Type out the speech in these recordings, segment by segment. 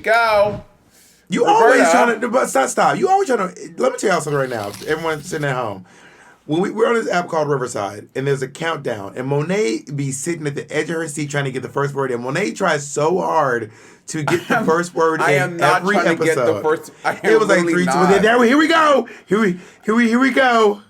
go. You Roberta. always trying to, but stop. You always trying to, let me tell y'all something right now. Everyone sitting at home. When we're on this app called Riverside, and there's a countdown, and Monet be sitting at the edge of her seat trying to get the first word in. Monet tries so hard to get the first word in every episode. To get the first. It was like 3, 2, here we go. Here we go.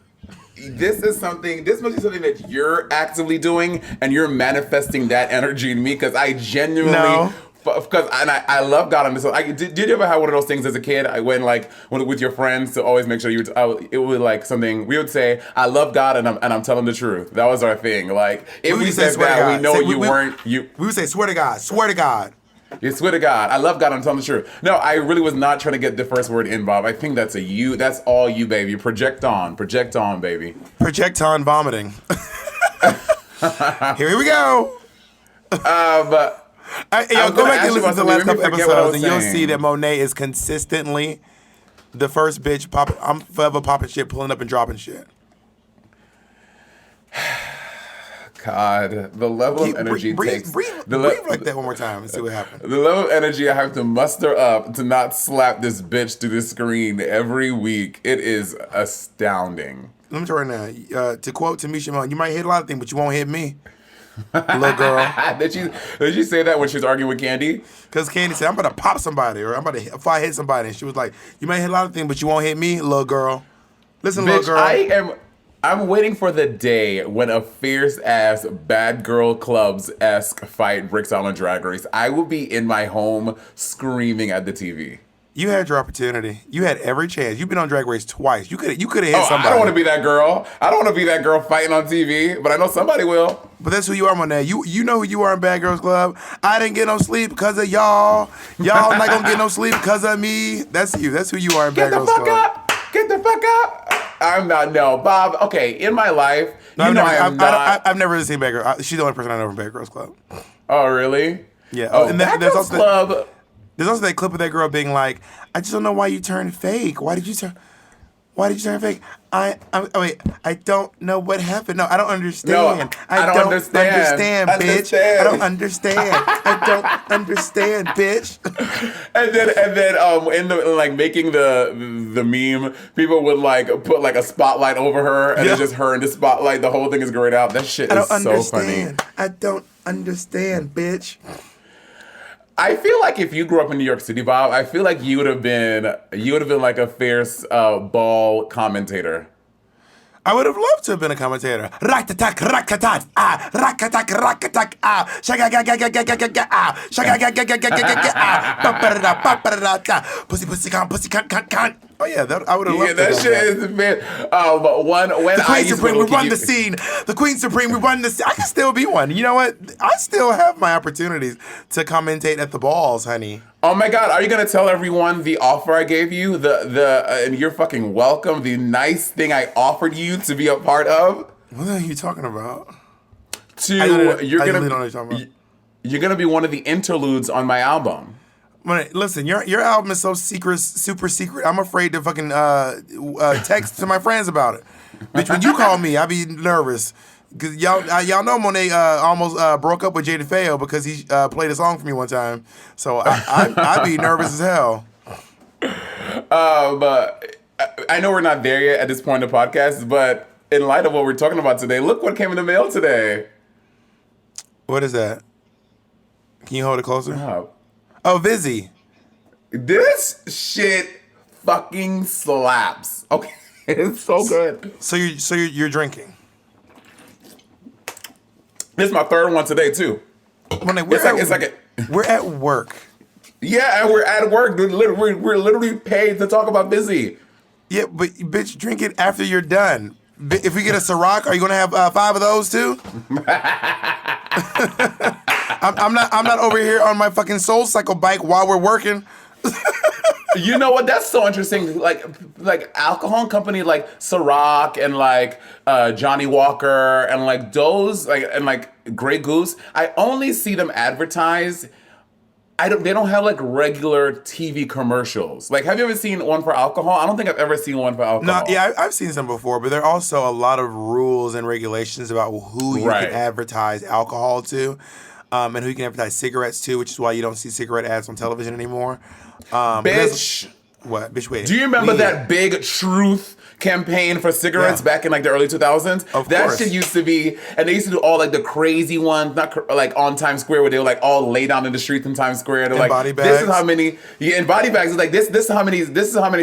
This is something. This must be something that you're actively doing, and you're manifesting that energy in me because I genuinely. Because I love God on this. Did you ever have one of those things as a kid? I went with your friends to always make sure it was like something we would say. I love God and I'm telling the truth. That was our thing. Like if we said that, we know you weren't. We would say swear to God, swear to God. You swear to God, I love God. I'm telling the truth. No, I really was not trying to get the first word in, Bob. I think that's you. That's all you, baby. Project on, baby. Project on vomiting. Here we go. But. Go back and listen to the last couple episodes, and you'll see that Monet is consistently the first bitch. I'm forever popping shit, pulling up and dropping shit. God, the level of energy breathe like that one more time and see what happens. The level of energy I have to muster up to not slap this bitch through the screen every week, it is astounding. Let me tell you right now. To quote Tamisha Moan, you might hit a lot of things, but you won't hit me. Little girl. Did she say that when she was arguing with Candy? Because Candy said, I'm about to pop somebody, or I'm about to if I hit somebody. And she was like, you might hit a lot of things, but you won't hit me, little girl. Listen, bitch, little girl. I'm waiting for the day when a fierce ass bad girl clubs-esque fight breaks out on Drag Race. I will be in my home screaming at the TV. You had your opportunity. You had every chance. You've been on Drag Race twice. You could have hit somebody. I don't want to be that girl. I don't want to be that girl fighting on TV, but I know somebody will. But that's who you are, Monet. You know who you are in Bad Girls Club. I didn't get no sleep because of y'all. Y'all not going to get no sleep because of me. That's you. That's who you are in Bad Girls Club. Get the fuck up. I'm not. No, Bob. Okay, in my life, I've never seen Bad Girls. She's the only person I know from Bad Girls Club. Oh, really? Yeah. Oh, Bad Girls Club. There's also that clip of that girl being like, I just don't know why you turned fake. Why did you turn fake? I don't know what happened. No, I don't understand. No, I don't understand, bitch. I don't understand. I don't understand, bitch. And then in the making the meme, people would put a spotlight over her, and it's just her in the spotlight. The whole thing is grayed out. That shit is so funny. I don't understand, bitch. I feel like if you grew up in New York City, Bob, I feel like you would have been like a fierce ball commentator. I would have loved to have been a commentator. Rak-ta-tak, rak-ta-tat, ah, rak-ta-tak, rak-ta-tak, ah, shag-ga-ga-ga-ga-ga-ga-ga, ah, shag-ga-ga-ga-ga-ga-ga, ah, ba-ba-da-da, ba-ba-da-da, pussy, pussy, pussy, cunt. Oh yeah, I would have loved that shit is bad. When the Queen Supreme, we run the scene. The Queen Supreme, we run the scene. I can still be one. You know what? I still have my opportunities to commentate at the balls, honey. Oh my God, are you gonna tell everyone the offer I gave you? And you're fucking welcome. The nice thing I offered you to be a part of. What are you talking about? You're gonna be one of the interludes on my album. Listen, your album is so secret, super secret. I'm afraid to fucking text to my friends about it. Bitch, when you call me, I be nervous. Cause y'all know Monet almost broke up with Difeo because he played a song for me one time. So I'd be nervous as hell. But I know we're not there yet at this point in the podcast, but in light of what we're talking about today, look what came in the mail today. What is that? Can you hold it closer? Oh, Vizzy. This shit fucking slaps. Okay, it's so good. So you're drinking. This is my third one today too. We're at work. Yeah, and we're at work. We're literally paid to talk about Busy. Yeah, but bitch, drink it after you're done. If we get a Ciroc, are you gonna have 5 of those too? I'm not over here on my fucking Soul Cycle bike while we're working. You know what? That's so interesting. Like alcohol company like Ciroc and Johnny Walker and those and Grey Goose. I only see them advertised. They don't have regular TV commercials. Have you ever seen one for alcohol? I don't think I've ever seen one for alcohol. No, yeah, I've seen some before, but there are also a lot of rules and regulations about who you can advertise alcohol to. and who you can advertise cigarettes to, which is why you don't see cigarette ads on television anymore. Bitch. What? Bitch, wait. Do you remember that big truth campaign for cigarettes back in like the early 2000s? Of that course. shit used to be, and they used to do all like the crazy ones, like on Times Square, where they were like all lay down in the streets in Times Square. They're like, body bags. this is how many, in body bags. It's like this is how many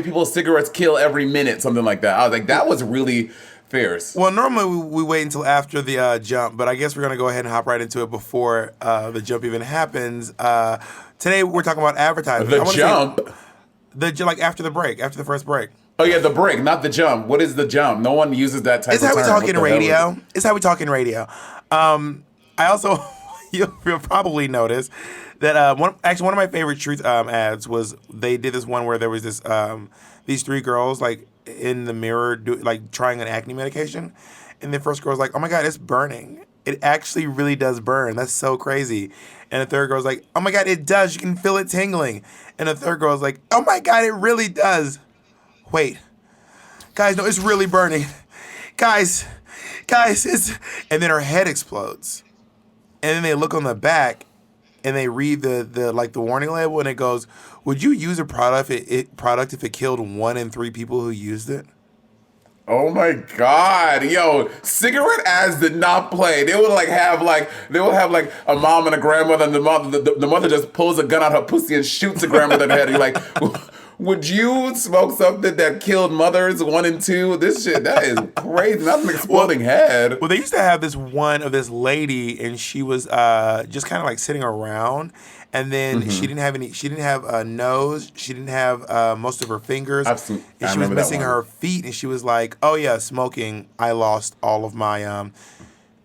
people cigarettes kill every minute, something like that. I was like, that was really fierce. Well, normally we wait until after the jump, but I guess we're gonna go ahead and hop right into it before the jump even happens. Today we're talking about advertising. The jump. Like after the break, after the first break. Oh yeah, the break, not the jump. What is the jump? No one uses that type of term. It's how we talk in radio. It's how we talk in radio. I also, you'll probably notice that one of my favorite truth ads was they did this one where there was this these three girls like in the mirror like trying an acne medication, and the first girl was like, "Oh my God, it's burning. It actually really does burn. That's so crazy." And the third girl was like, "Oh my God, it does. You can feel it tingling." And the third girl was like, "Oh my God, it really does. Wait, guys, no, it's really burning. Guys, it's..." And then her head explodes. And then they look on the back and they read the warning label, and it goes, "Would you use a product if it killed 1 in 3 people who used it?" Oh my God, yo! Cigarette ads did not play. They would have a mom and a grandmother, and the mother just pulls a gun out her pussy and shoots the grandmother in the head. And you're like, would you smoke something that killed mothers 1 and 2? This shit, that is crazy. Not an exploding head. Well, they used to have this one of this lady, and she was just kind of like sitting around. And then she didn't have a nose. She didn't have most of her fingers. I remember she was missing that one. her feet. And she was like, "Oh yeah, smoking. I lost all of my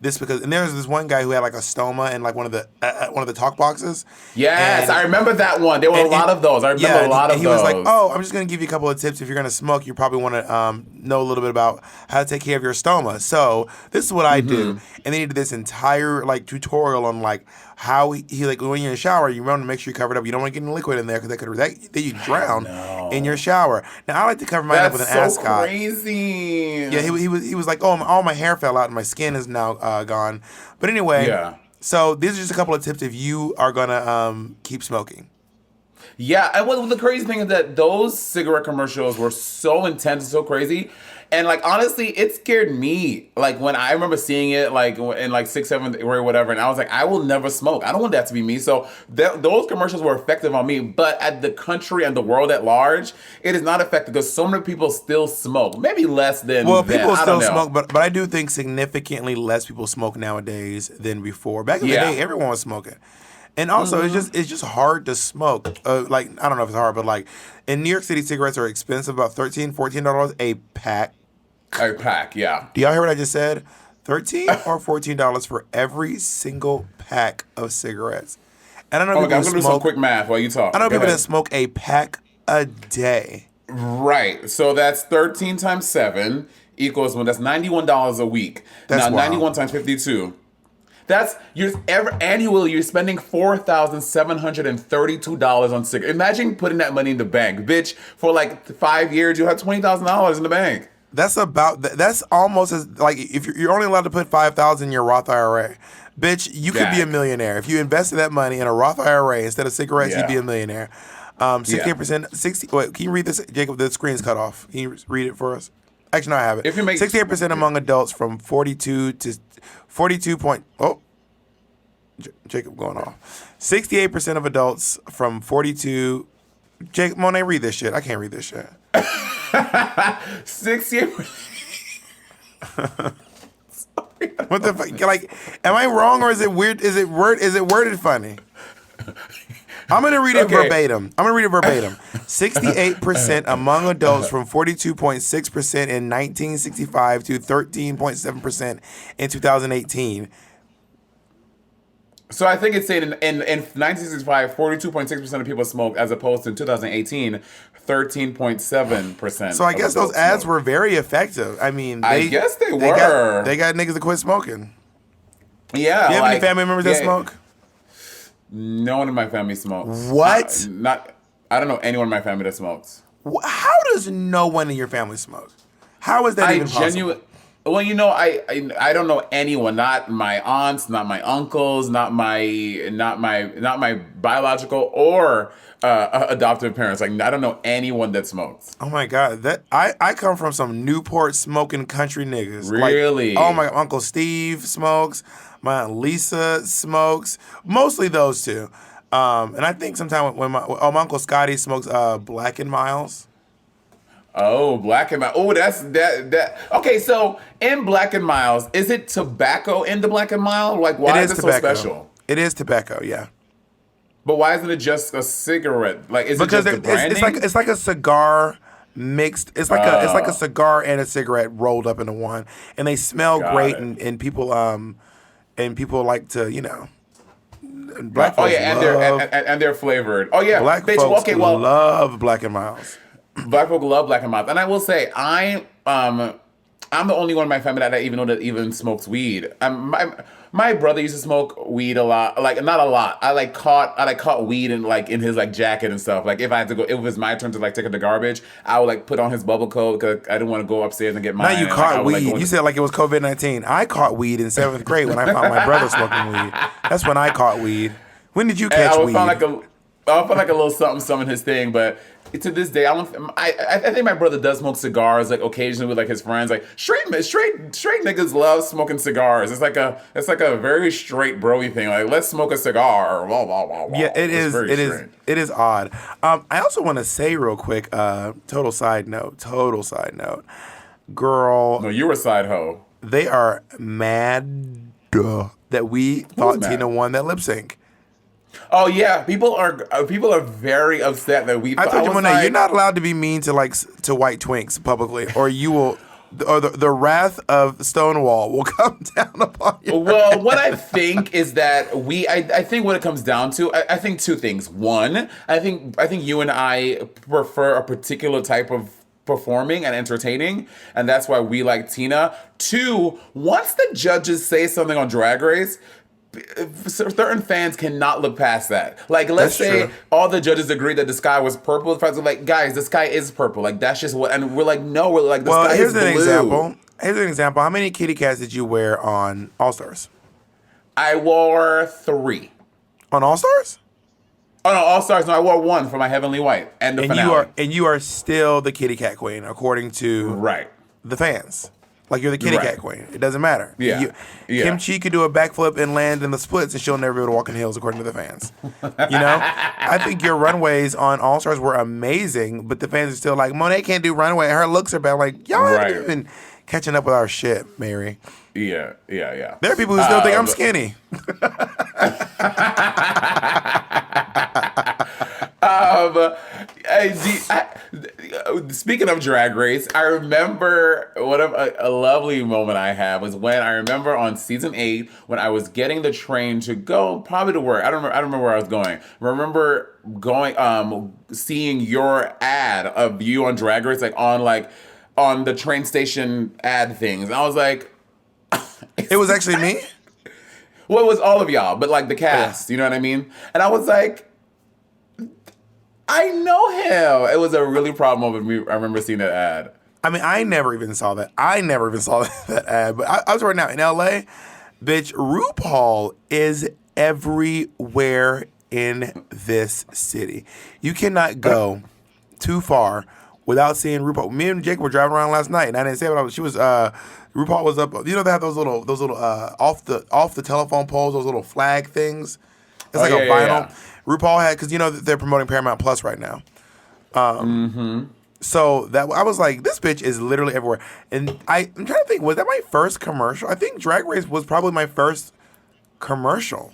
this because." And there was this one guy who had like a stoma in like one of the talk boxes. Yes, I remember that one. There were a lot of those. I remember a lot of those. He was like, "Oh, I'm just gonna give you a couple of tips. If you're gonna smoke, you probably want to know a little bit about how to take care of your stoma. So this is what I do." And then he did this entire like tutorial on like how he like when you're in the shower, you want to make sure you're covered up. You don't want to get any liquid in there because then you drown in your shower. Now I like to cover mine up with an ascot. That's so crazy. Yeah, he was like, "Oh, all my hair fell out and my skin is now gone." But anyway, so these are just a couple of tips if you are gonna keep smoking. Yeah, and well, the crazy thing is that those cigarette commercials were so intense and so crazy. And like honestly, it scared me. Like when I remember seeing it, like in like 6th, 7th grade, whatever, and I was like, I will never smoke. I don't want that to be me. So those commercials were effective on me, but at the country and the world at large, it is not effective because so many people still smoke. Maybe less than people still smoke, but I do think significantly less people smoke nowadays than before. Back in the day, everyone was smoking. And also, it's just hard to smoke. Like, I don't know if it's hard, but like in New York City, cigarettes are expensive, about $13, $14 a pack. A pack, yeah. Do y'all hear what I just said? $13 or $14 for every single pack of cigarettes. And I know people I'm gonna do some quick math while you talk. I know people that smoke a pack a day. Right. So that's 13 times 7 equals that's $91 a week. That's now wild. 91 times 52. That's annually you're spending $4,732 on cigarettes. Imagine putting that money in the bank, bitch. For like 5 years, you have $20,000 in the bank. That's almost as like if you're only allowed to put $5,000 in your Roth IRA, bitch. You could be a millionaire if you invested that money in a Roth IRA instead of cigarettes. You'd be a millionaire. 68%. 60. Wait, can you read this, Jacob? The screen's cut off. Can you read it for us? Actually, no, I have it. 68% among adults from 42 to 42 point. Oh, Jacob going off. 68% of adults from 42. Jacob, Monet, read this shit. I can't read this shit. 68%. What the fuck? Like, am I wrong or is it weird? Is it worded funny? I'm gonna read it verbatim. 68% among adults from 42.6% in 1965 to 13.7% in 2018. So I think it's saying in 1965, 42.6% of people smoked, as opposed to in 2018, 13.7%. So I guess those ads were very effective. I mean, I guess they were. They got niggas to quit smoking. Yeah. Do you have any family members that smoke? No one in my family smokes. What? I don't know anyone in my family that smokes. How does no one in your family smoke? How is that even possible? Well, I don't know anyone, not my aunts, not my uncles, not my biological or adoptive parents. Like, I don't know anyone that smokes. Oh my God, that I come from some Newport smoking country niggas. Really? Like, oh my Uncle Steve smokes. My Aunt Lisa smokes. Mostly those two. And I think sometimes when my Uncle Scotty smokes Black and Miles. Oh, Black and Miles. Oh, that. Okay, so in Black and Miles, is it tobacco in the Black and Miles? Like, why is it tobacco. so special? It is tobacco, yeah. But why isn't it just a cigarette? Like, is because it just the branding? it's like a cigar mixed. It's like a cigar and a cigarette rolled up into one, and they smell great, and people like to Black folks and they're flavored. Oh yeah, Black bitch. folks Okay, well, love Black and Miles. Black folk love Black and Miles, and I will say I'm the only one in my family that I even know that even smokes weed. My brother used to smoke weed a lot, like not a lot. I caught weed in his jacket and stuff. Like if I had to go, if it was my turn to take out the garbage, I would put on his bubble coat because I didn't want to go upstairs and get mine. Now you caught weed. You said like it was COVID-19. I caught weed in 7th grade when I found my brother smoking weed. That's when I caught weed. When did you catch weed? I found like a little something in his thing, but to this day, I think my brother does smoke cigars occasionally with his friends. Like straight niggas love smoking cigars. It's like a very straight broy thing. Like let's smoke a cigar. Blah, blah, blah, blah. Yeah, it is odd. I also want to say real quick. Total side note. Girl. No, you were side hoe. They are mad that we thought Tina won that lip sync. Oh yeah, people are very upset that we. I told you, Monet, you're not allowed to be mean to white twinks publicly, or you will, or the wrath of Stonewall will come down upon you. Well, what I think is that I think what it comes down to, I think two things. One, I think you and I prefer a particular type of performing and entertaining, and that's why we like Tina. Two, once the judges say something on Drag Race, certain fans cannot look past that. Like, let's say all the judges agree that the sky was purple. The fans are like, guys, the sky is purple. Like, that's just what. And we're like, no, we're like, the sky is blue. Here's an example. How many kitty cats did you wear on All Stars? I wore 3. On All Stars? Oh no, All Stars. No, I wore 1 for my Heavenly White and the finale. You are still the kitty cat queen, according to the fans. Like, you're the kitty cat queen. It doesn't matter. Yeah. Kim Chi could do a backflip and land in the splits, and she'll never be able to walk in heels, according to the fans. I think your runways on All Stars were amazing, but the fans are still like, Monet can't do runway. Her looks are bad. Like, y'all haven't even catching up with our shit, Mary. Yeah. There are people who still think I'm skinny. Speaking of Drag Race, I remember a lovely moment I had was when I remember on season 8 when I was getting the train to go probably to work. I don't remember where I was going. I remember going seeing your ad of you on Drag Race on the train station ad things. And I was like, it was actually me? Well, it was all of y'all, but the cast, you know what I mean? And I was like, I know him. It was a really proud moment. I remember seeing that ad. I mean, I never even saw that. that ad. But I was right now in LA. Bitch, RuPaul is everywhere in this city. You cannot go too far without seeing RuPaul. Me and Jake were driving around last night, and I didn't say what she was. RuPaul was up. They have those little off the telephone poles, those little flag things. It's like a vinyl. Yeah. RuPaul had, because they're promoting Paramount Plus right now. So that I was like, this bitch is literally everywhere. And I'm trying to think, was that my first commercial? I think Drag Race was probably my first commercial.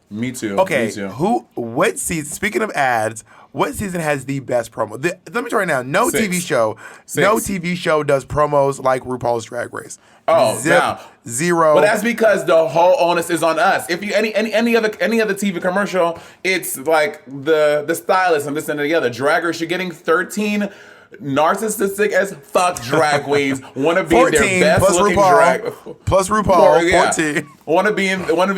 Me too. Okay, Me too. What season? Speaking of ads, what season has the best promo? Let me tell you right now, no 6. TV show does promos like RuPaul's Drag Race. Oh, zero. But that's because the whole onus is on us. If you any other TV commercial, it's like the stylist and this and the other. Drag Race, you're getting 13 narcissistic as fuck drag queens want to be in their best looking drag plus RuPaul 14 want to be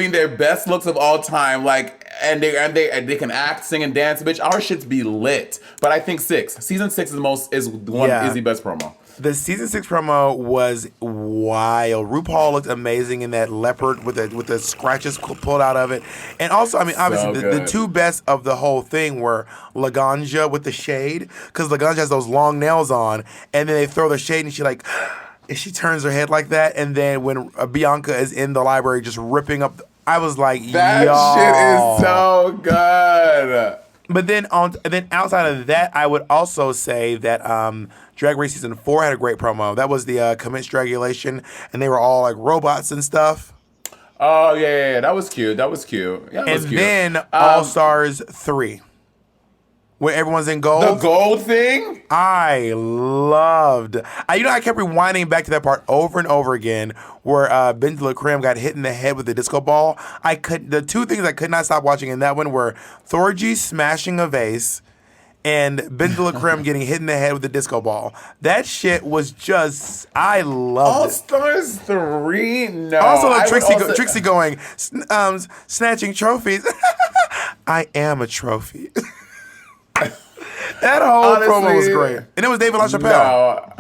in their best looks of all time. Like they can act, sing, and dance, bitch. Our shits be lit. But I think season 6 is the best promo. The season 6 promo was wild. RuPaul looked amazing in that leopard with the scratches pulled out of it. And also, I mean, obviously, the two best of the whole thing were Laganja with the shade, because Laganja has those long nails on, and then they throw the shade, and she turns her head like that, and then when Bianca is in the library just ripping up, I was like, that shit is so good. But then outside of that, I would also say that Drag Race Season 4 had a great promo. That was the Commence Dragulation, and they were all like robots and stuff. Oh, yeah. That was cute. Yeah, that was cute. And then All Stars 3. Where everyone's in gold. The gold thing? I loved. I kept rewinding back to that part over and over again where Benji LaCreme got hit in the head with the disco ball. The two things I could not stop watching in that one were Thorgy smashing a vase and Benji LaCreme getting hit in the head with the disco ball. That shit was just, I loved it. All Stars 3? No. Also, Trixie going, snatching trophies. I am a trophy. That whole promo was great. And it was David LaChapelle. No.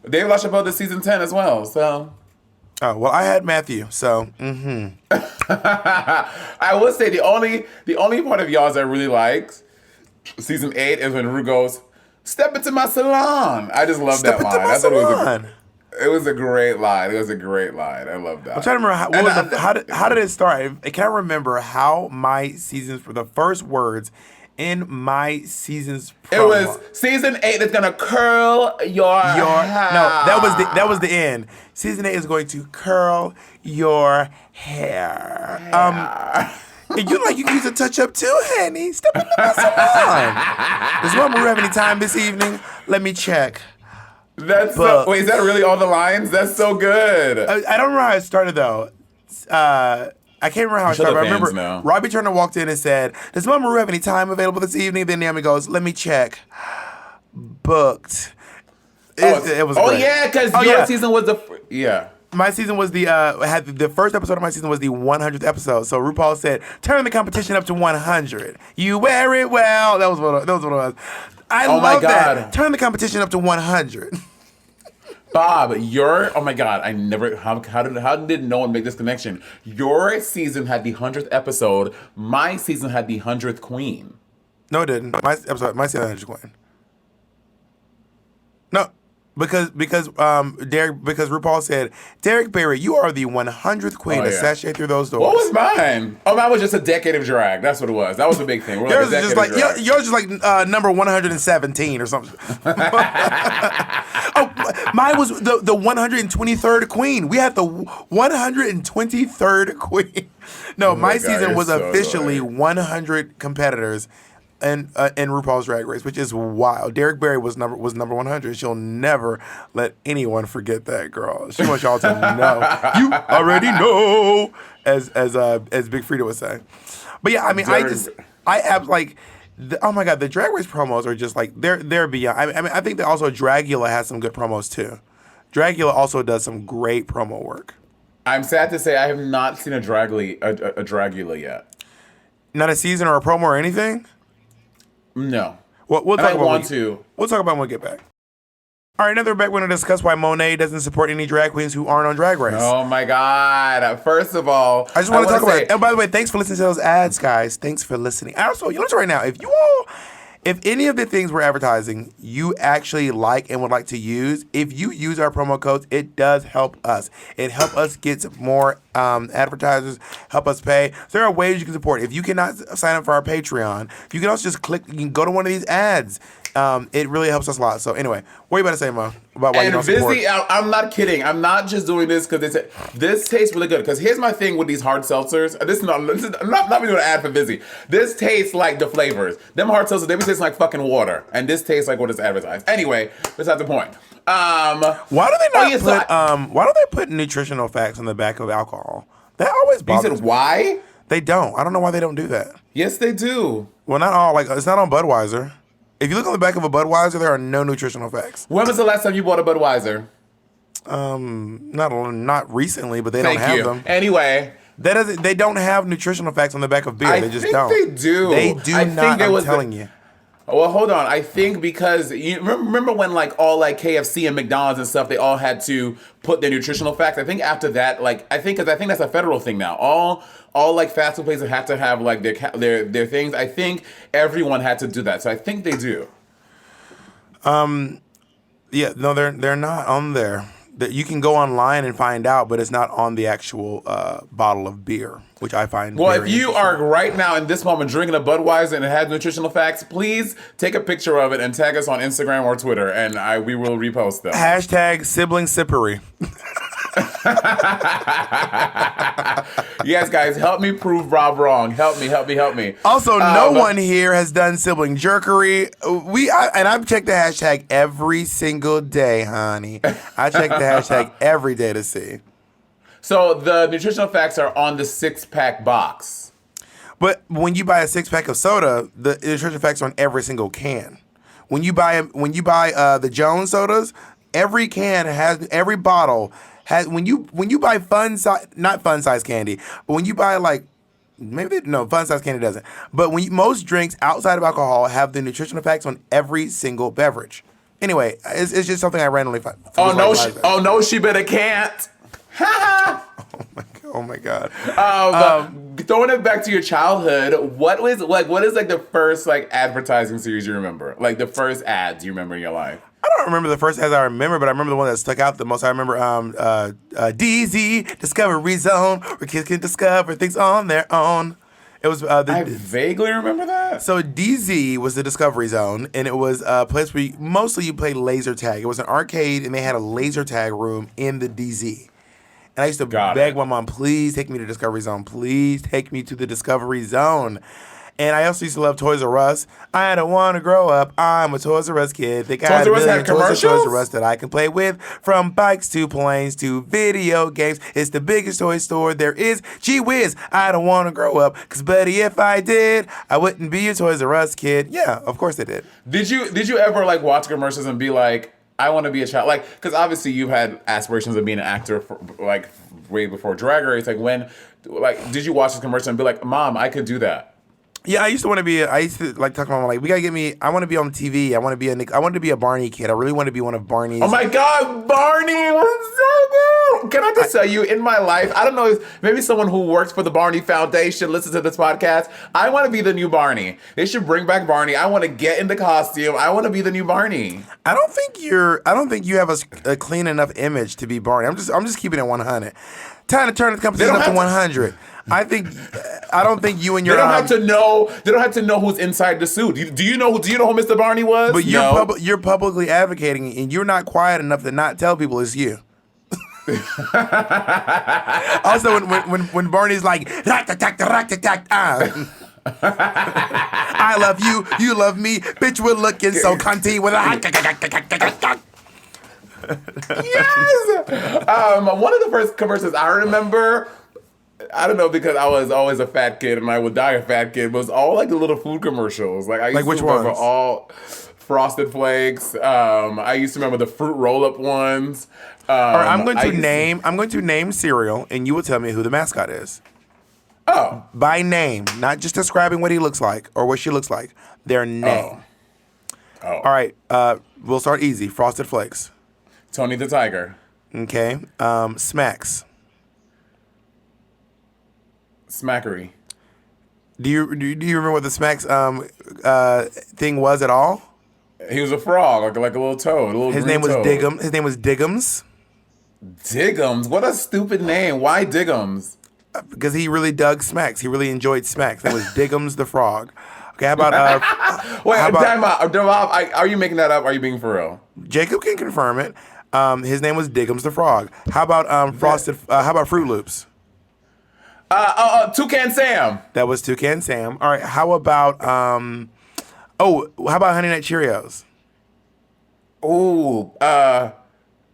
David LaChapelle did season 10 as well, so. Oh, well, I had Matthew, so. I will say the only part of y'all's I really liked, season 8, is when Ru goes, "Step into my salon." I just love that line. I thought it was a great line. It was a great line. I love that. I'm trying to remember how did it start? I can't remember how my seasons for the first words in my season's promo. It was season 8 is gonna curl your hair. No, that was the end. Season 8 is going to curl your hair. And you can use a touch up too, honey. Step into my salon. Does Mama have any time this evening? Let me check. Wait, is that really all the lines? That's so good. I don't remember how it started though. I can't remember how it started, but I remember Robbie Turner walked in and said, "Does Mama Ru have any time available this evening?" Then Naomi goes, "Let me check." Booked. It was great. Yeah, because your season was my season was the first episode of my season was the 100th episode. So RuPaul said, "Turn the competition up to 100. You wear it well." That was what it was. I love that. Turn the competition up to 100. Bob, oh my God, I never, how did no one make this connection? Your season had the 100th episode. My season had the 100th queen. No, it didn't. My season had the 100th queen. No, because RuPaul said, "Derek Barry, you are the 100th queen to sashay through those doors." What was mine? Oh, mine was just a decade of drag. That's what it was. That was the big thing. Yours was just like number 117 or something. Oh, mine was the 123rd queen. We had the 123rd queen. No, my season was officially 100 competitors in RuPaul's Drag Race, which is wild. Derek Barry was number 100. She'll never let anyone forget that, girl. She wants y'all to know. You already know, as Big Frida would say. But yeah, I mean, I have like. Oh my God, the Drag Race promos are just like they're beyond. I mean, I think that also Dragula has some good promos too. Dragula also does some great promo work. I'm sad to say I have not seen a Dragula yet. Not a season or a promo or anything? No. Well, we'll talk about We'll talk about when we get back. All right, now we're back. We're going to discuss why Monet doesn't support any drag queens who aren't on Drag Race. Oh my God. First of all, I just want to talk about it. And by the way, thanks for listening to those ads, guys. Thanks for listening. Also, you know what, right now, if any of the things we're advertising you actually like and would like to use, if you use our promo codes, it does help us. It helps us get more advertisers, help us pay. So there are ways you can support. If you cannot sign up for our Patreon, you can also just you can go to one of these ads. It really helps us a lot. So anyway, what are you about to say, Mo? About why you don't support? I'm not kidding. I'm not just doing this because this tastes really good. Because here's my thing with these hard seltzers. I'm not even doing an ad for Vizzy. This tastes like the flavors. Them hard seltzers, they be tasting like fucking water. And this tastes like what it's advertised. Anyway, besides the point. Why don't they put nutritional facts on the back of alcohol? That always bothers me. You said why? They don't. I don't know why they don't do that. Yes, they do. Well, not all. Like, it's not on Budweiser. If you look on the back of a Budweiser, there are no nutritional facts. When was the last time you bought a Budweiser? Not recently, but they don't have them. Anyway, That doesn't. They don't have nutritional facts on the back of beer. They just don't. They do. They do not. I'm telling you. Well, hold on. I think because you remember when like all like KFC and McDonald's and stuff, they all had to put their nutritional facts. I think after that, like I think that's a federal thing now. All like fast food places have to have like their things. I think everyone had to do that, so I think they do. Yeah, no, they're not on there. That you can go online and find out, but it's not on the actual bottle of beer, which I find. Well, if you are right now in this moment drinking a Budweiser and it has nutritional facts, please take a picture of it and tag us on Instagram or Twitter, and we will repost them. Hashtag sibling sippery. Yes, guys, help me prove Rob wrong. Help me. Also, no one here has done sibling jerkery. I've checked the hashtag every single day, honey. I check the hashtag every day to see. So the nutritional facts are on the 6-pack box. But when you buy a 6-pack of soda, the nutritional facts are on every single can. When you buy the Jones sodas, every bottle has when you buy not fun size candy, but when you buy like fun size candy doesn't. But most drinks outside of alcohol have the nutritional facts on every single beverage. Anyway, it's just something I randomly find. Oh no, she better can't. Oh my god. Throwing it back to your childhood, what is like the first like advertising series you remember? Like the first ads you remember in your life? I don't remember the first ads I remember, but I remember the one that stuck out the most. I remember DZ Discovery Zone, where kids can discover things on their own. It was I vaguely remember that. So DZ was the Discovery Zone, and it was a place where mostly you played laser tag. It was an arcade, and they had a laser tag room in the DZ. And I used to beg my mom, please take me to Discovery Zone. Please take me to the Discovery Zone. And I also used to love Toys R Us. I don't want to grow up. I'm a Toys R Us kid. Think I had a million Toys R Us that I can play with. From bikes to planes to video games. It's the biggest toy store there is. Gee whiz, I don't want to grow up. Because, buddy, if I did, I wouldn't be a Toys R Us kid. Yeah, of course I did. Did you ever, like, watch commercials and be like, I want to be a child? Like, because obviously you've had aspirations of being an actor, for, like, way before Drag Race. Like, did you watch this commercial and be like, Mom, I could do that? Yeah, I used to like talk to my mom, like, we gotta get me, I want to be on TV. I wanted to be a Barney kid. I really want to be one of Barney's. Oh my God, Barney was so good. Can I just tell you, in my life, I don't know, if maybe someone who works for the Barney Foundation listens to this podcast. I want to be the new Barney. They should bring back Barney. I want to get in the costume. I want to be the new Barney. I don't think you have a clean enough image to be Barney. I'm just keeping it 100. Time to turn the competition up to 100. I don't think you and your. They don't have to know who's inside the suit. Do you know who Mr. Barney was? But you're publicly advocating, and you're not quiet enough to not tell people it's you. Also, when Barney's like, I love you, you love me, bitch, we're looking so cunty with a. Yes. One of the first commercials I remember, I don't know, because I was always a fat kid and I would die a fat kid, was all like the little food commercials. Like I used to remember all Frosted Flakes. I used to remember the fruit roll-up ones. All right, I'm going to name cereal, and you will tell me who the mascot is. Oh, by name, not just describing what he looks like or what she looks like. Their name. Oh. All right. We'll start easy. Frosted Flakes. Tony the Tiger. Okay. Smacks. Smackery. Do you remember what the Smacks thing was at all? He was a frog, like a little toad. His name was Diggum. His name was Diggums. Diggums? What a stupid name. Why Diggums? Because he really dug Smacks. He really enjoyed Smacks. That was Diggums the frog. Okay, how about time out. Are you making that up? Or are you being for real? Jacob can confirm it. His name was Diggums the frog. How about how about Fruit Loops? Toucan Sam. That was Toucan Sam. All right. How about how about Honey Nut Cheerios? Oh,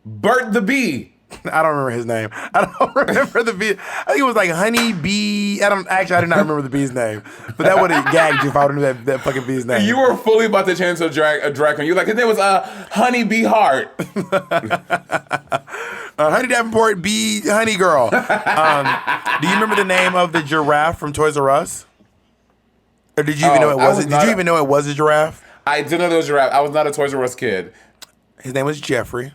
Bert the Bee. I don't remember his name. I don't remember the bee. I think it was like Honey Bee. I did not remember the bee's name. But that would have gagged you if I would have knew that fucking bee's name. You were fully about to change to a drag queen. You were like, his name was Honey Bee Heart. Honey Davenport, be Honey Girl. Do you remember the name of the giraffe from Toys R Us? Or did you even know it was? Did you even know it was a giraffe? I didn't know there was a giraffe. I was not a Toys R Us kid. His name was Jeffrey.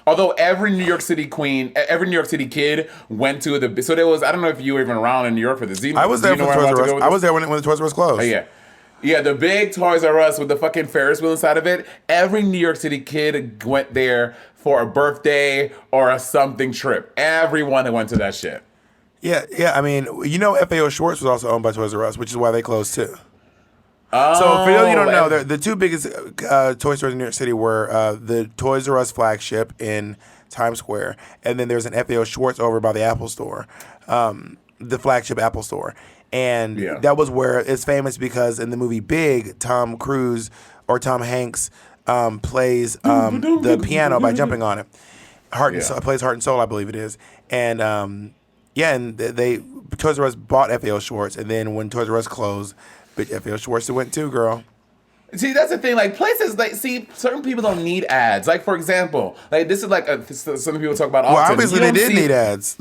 Although every New York City kid went to the. So there was. I don't know if you were even around in New York for this. I was there for Toys R Us. I was there when the Toys R Us closed. Oh, yeah. Yeah, the big Toys R Us with the fucking Ferris wheel inside of it. Every New York City kid went there for a birthday or a something trip. Everyone that went to that shit. Yeah. I mean, FAO Schwartz was also owned by Toys R Us, which is why they closed too. Oh, So for those of you who don't know, the two biggest toy stores in New York City were the Toys R Us flagship in Times Square, and then there's an FAO Schwartz over by the Apple Store, the flagship Apple Store. And that was where it's famous because in the movie Big, Tom Hanks plays the piano by jumping on it. Plays Heart and Soul, I believe it is. And Toys R Us bought FAO Schwartz, and then when Toys R Us closed, bitch, FAO Schwartz went too, girl. See, that's the thing. Like places, certain people don't need ads. Like for example, this is something people talk about often. Well, obviously they did need ads.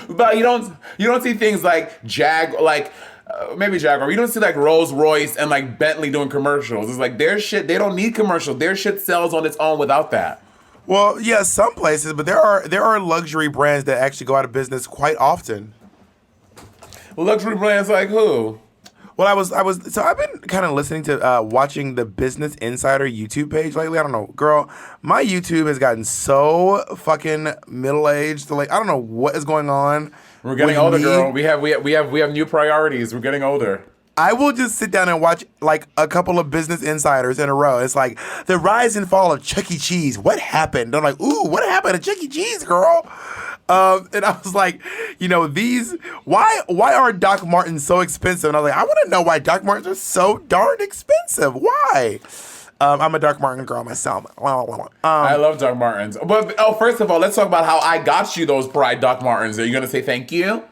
But you don't see things like maybe Jaguar. You don't see like Rolls Royce and like Bentley doing commercials. It's like their shit. They don't need commercials. Their shit sells on its own without that. Well, yeah, some places, but there are luxury brands that actually go out of business quite often. Luxury brands like who? Well, I've been kind of listening to watching the Business Insider YouTube page lately. I don't know, girl, my YouTube has gotten so fucking middle-aged. I don't know what is going on. We're getting older, girl. We have new priorities. We're getting older. I will just sit down and watch like a couple of Business Insiders in a row. It's like the rise and fall of Chuck E. Cheese. What happened? I'm like, ooh, what happened to Chuck E. Cheese, girl? And I was like, why are Doc Martens so expensive? And I was like, I want to know why Doc Martens are so darn expensive. Why? I'm a Doc Marten girl myself. I love Doc Martens. But first of all, let's talk about how I got you those Pride Doc Martens. Are you gonna say thank you?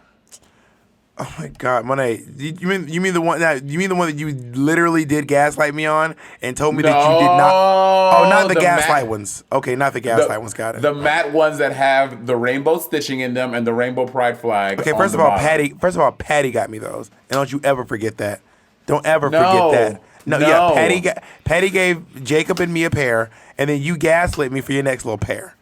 Oh my God, Monet! You mean the one that you literally did gaslight me on and told me that you did not? Oh, not the gaslight ones. Okay, not the gaslight ones. Got it. The matte ones that have the rainbow stitching in them and the rainbow pride flag. Okay, first of all, Patty got me those, and don't you ever forget that. Don't ever forget that. No, yeah, Patty gave Jacob and me a pair, and then you gaslit me for your next little pair.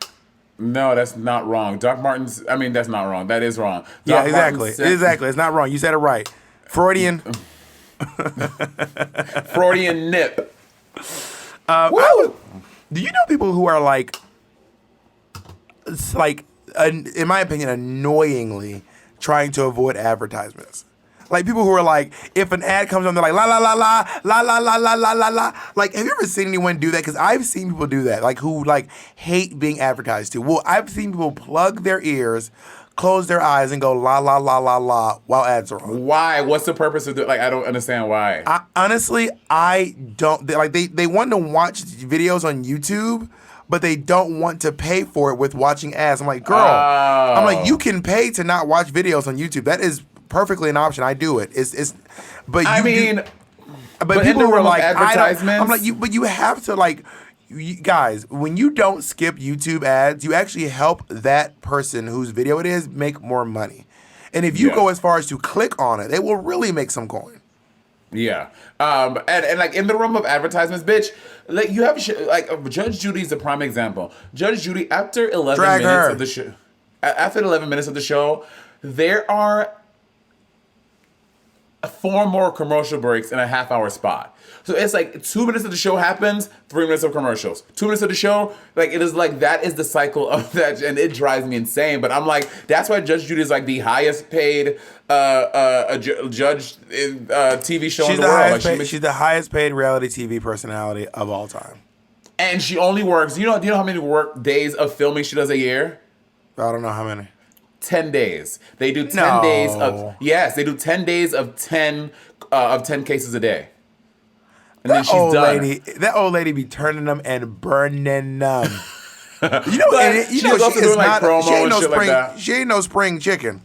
No, that's not wrong. Doc Martens, that's not wrong. That is wrong. Yeah, exactly. Exactly. It's not wrong. You said it right. Freudian nip. Do you know people who are in my opinion, annoyingly trying to avoid advertisements? Like people who are like, if an ad comes on, they're like, la la la la, la la la la la la la. Like, have you ever seen anyone do that? Because I've seen people do that, like who hate being advertised to. Well, I've seen people plug their ears, close their eyes, and go la la la la la while ads are on. Why? What's the purpose of it? I don't understand why. Honestly, I don't. They want to watch videos on YouTube, but they don't want to pay for it with watching ads. I'm like, girl, you can pay to not watch videos on YouTube. That is perfectly an option. I do it. But people were like, advertisements. I'm like, you have to guys, when you don't skip YouTube ads, you actually help that person whose video it is make more money. And if you go as far as to click on it, they will really make some coin. Yeah. And like in the realm of advertisements, bitch, like you have Judge Judy is a prime example. Judge Judy, after 11 minutes of the show, there are 4 more commercial breaks in a half-hour spot. So it's like 2 minutes of the show happens, 3 minutes of commercials. 2 minutes of the show, it is like that is the cycle of that, and it drives me insane. But I'm like, that's why Judge Judy is like the highest paid judge in TV show in the world. She's the highest paid reality TV personality of all time. And she only works. You know how many work days of filming she does a year? I don't know how many. 10 days. They do 10 days of they do 10 days of 10 cases a day. And then she's done. That old lady be turning them and burning them. She ain't no spring chicken.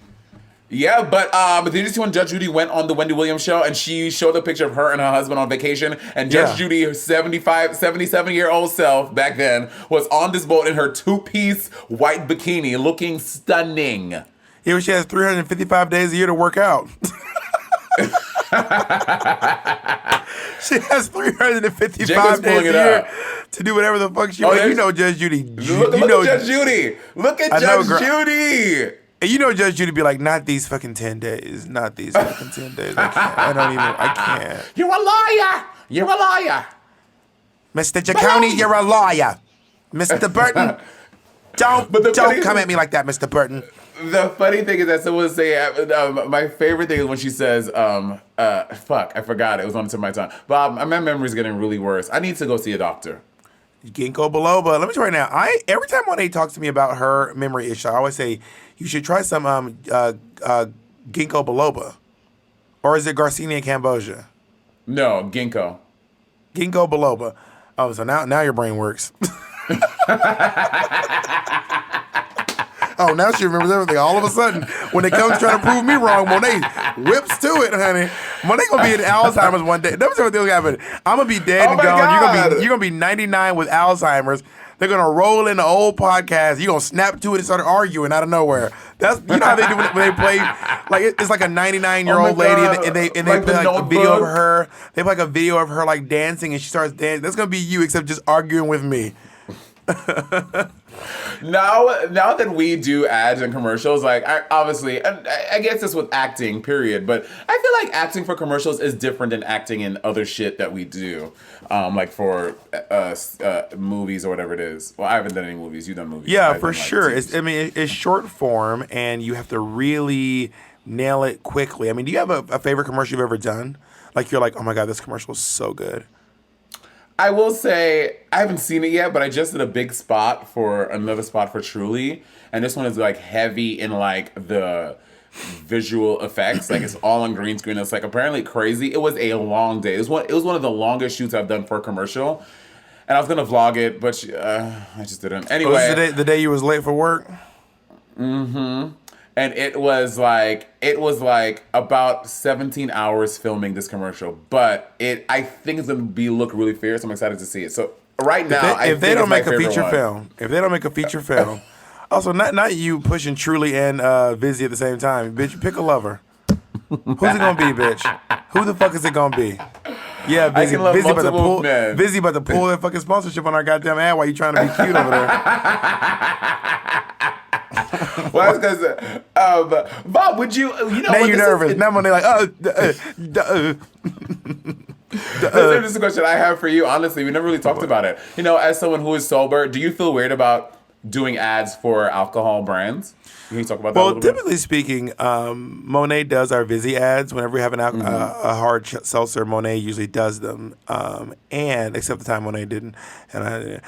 Yeah, but did you see when Judge Judy went on the Wendy Williams show and she showed a picture of her and her husband on vacation, and Judge Judy, her 77-year-old self back then, was on this boat in her two-piece white bikini looking stunning. Yeah, but she has 355 days a year to work out. She has 355 days a year to do whatever the fuck she wants. You know Judge Judy. Look at Judge Judy. Look at Judge Judy. And you know Judge Judy be like, not these fucking 10 days. Not these fucking 10 days. I can't. You're a liar. You're a liar. Mr. Giacone, you're a liar. Mr. Burton, don't come at me like that, Mr. Burton. The funny thing is that someone was saying, my favorite thing is when she says, fuck, I forgot it. It was on the tip of my tongue. Bob, my memory's getting really worse. I need to go see a doctor. Ginkgo biloba. Let me tell you right now. Every time Monet talks to me about her memory issue, I always say, you should try some ginkgo biloba. Or is it Garcinia Cambogia? No, ginkgo. Ginkgo biloba. Oh, so now your brain works. Oh, now she remembers everything. All of a sudden, when it comes trying to prove me wrong, Monet whips to it, honey. Monet gonna be in Alzheimer's one day. That's what thing's happen. I'm gonna be dead and gone. You're gonna be 99 with Alzheimer's. They're gonna roll in the old podcast. You're gonna snap to it and start arguing out of nowhere. That's how they do when they play. Like it's like a 99-year-old lady, and they like play like a video of her. They play like a video of her like dancing, and she starts dancing. That's gonna be you, except just arguing with me. Now that we do ads and commercials, like I guess this with acting, period. But I feel like acting for commercials is different than acting in other shit that we do, like for movies or whatever it is. Well, I haven't done any movies. You've done movies. Yeah, for sure. It's short form, and you have to really nail it quickly. I mean, do you have a favorite commercial you've ever done? Like you're like, oh my god, this commercial is so good. I will say, I haven't seen it yet, but I just did a big spot for another spot for Truly. And this one is like heavy in like the visual effects. Like it's all on green screen. It's like apparently crazy. It was a long day. It was one of the longest shoots I've done for a commercial. And I was going to vlog it, but I just didn't. Anyway. Was the day you was late for work? Mm-hmm. And it was like about 17 hours filming this commercial, but I think it's gonna look really fierce. I'm excited to see it. So right now, if they don't make a feature film, also not you pushing Truly and Vizzy at the same time, bitch. Pick a lover. Who's it gonna be, bitch? Who the fuck is it gonna be? Yeah, Vizzy about to pull that fucking sponsorship on our goddamn ad while you trying to be cute over there. Well, that's because, Bob, would you know? Now you're nervous. Now when they're like, This is a question I have for you. Honestly, we never really talked about it. You know, as someone who is sober, do you feel weird about doing ads for alcohol brands? Can you talk about that a little bit? Typically speaking, Monet does our Vizzy ads. Whenever we have a hard seltzer, Monet usually does them. And except the time Monet didn't, and I didn't.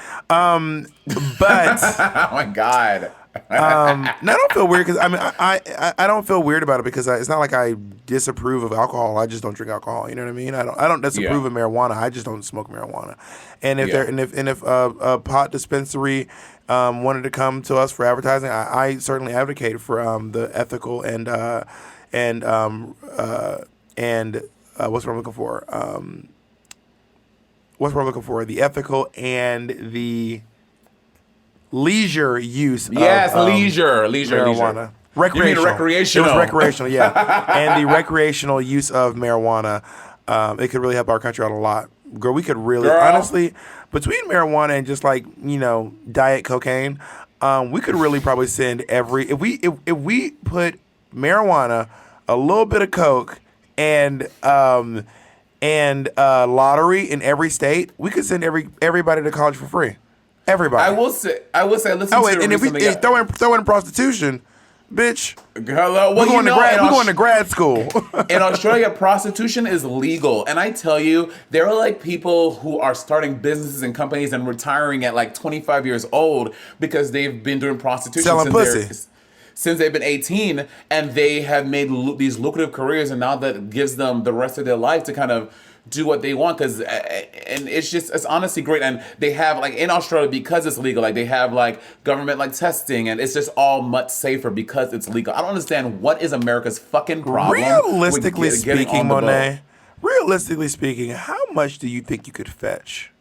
But oh my god. I don't feel weird because I don't feel weird about it because it's not like I disapprove of alcohol. I just don't drink alcohol. You know what I mean? I don't disapprove of marijuana. I just don't smoke marijuana. And if a pot dispensary wanted to come to us for advertising, I certainly advocate for the ethical and what's what I'm looking for? What's what I'm looking for? The ethical and the leisure use of leisure marijuana. Recreational. You mean recreational. It was recreational, yeah. And the recreational use of marijuana, it could really help our country out a lot. Girl, we could really, honestly, between marijuana and just like, diet cocaine, we could really probably send if we put marijuana, a little bit of coke, and lottery in every state, we could send everybody to college for free. Everybody. I will say. Listen. Oh, and if we throw in prostitution, bitch. Hello. We're going to grad school. In Australia, prostitution is legal, and I tell you, there are like people who are starting businesses and companies and retiring at like 25 years old because they've been doing prostitution selling pussy since they've been 18, and they have made these lucrative careers, and now that gives them the rest of their life to kind of do what they want, because and it's honestly great. And they have, like, in Australia, because it's legal, like, they have, like, government, like, testing, and it's just all much safer because it's legal. I don't understand what is America's fucking problem. Realistically speaking, Monet, realistically speaking, how much do you think you could fetch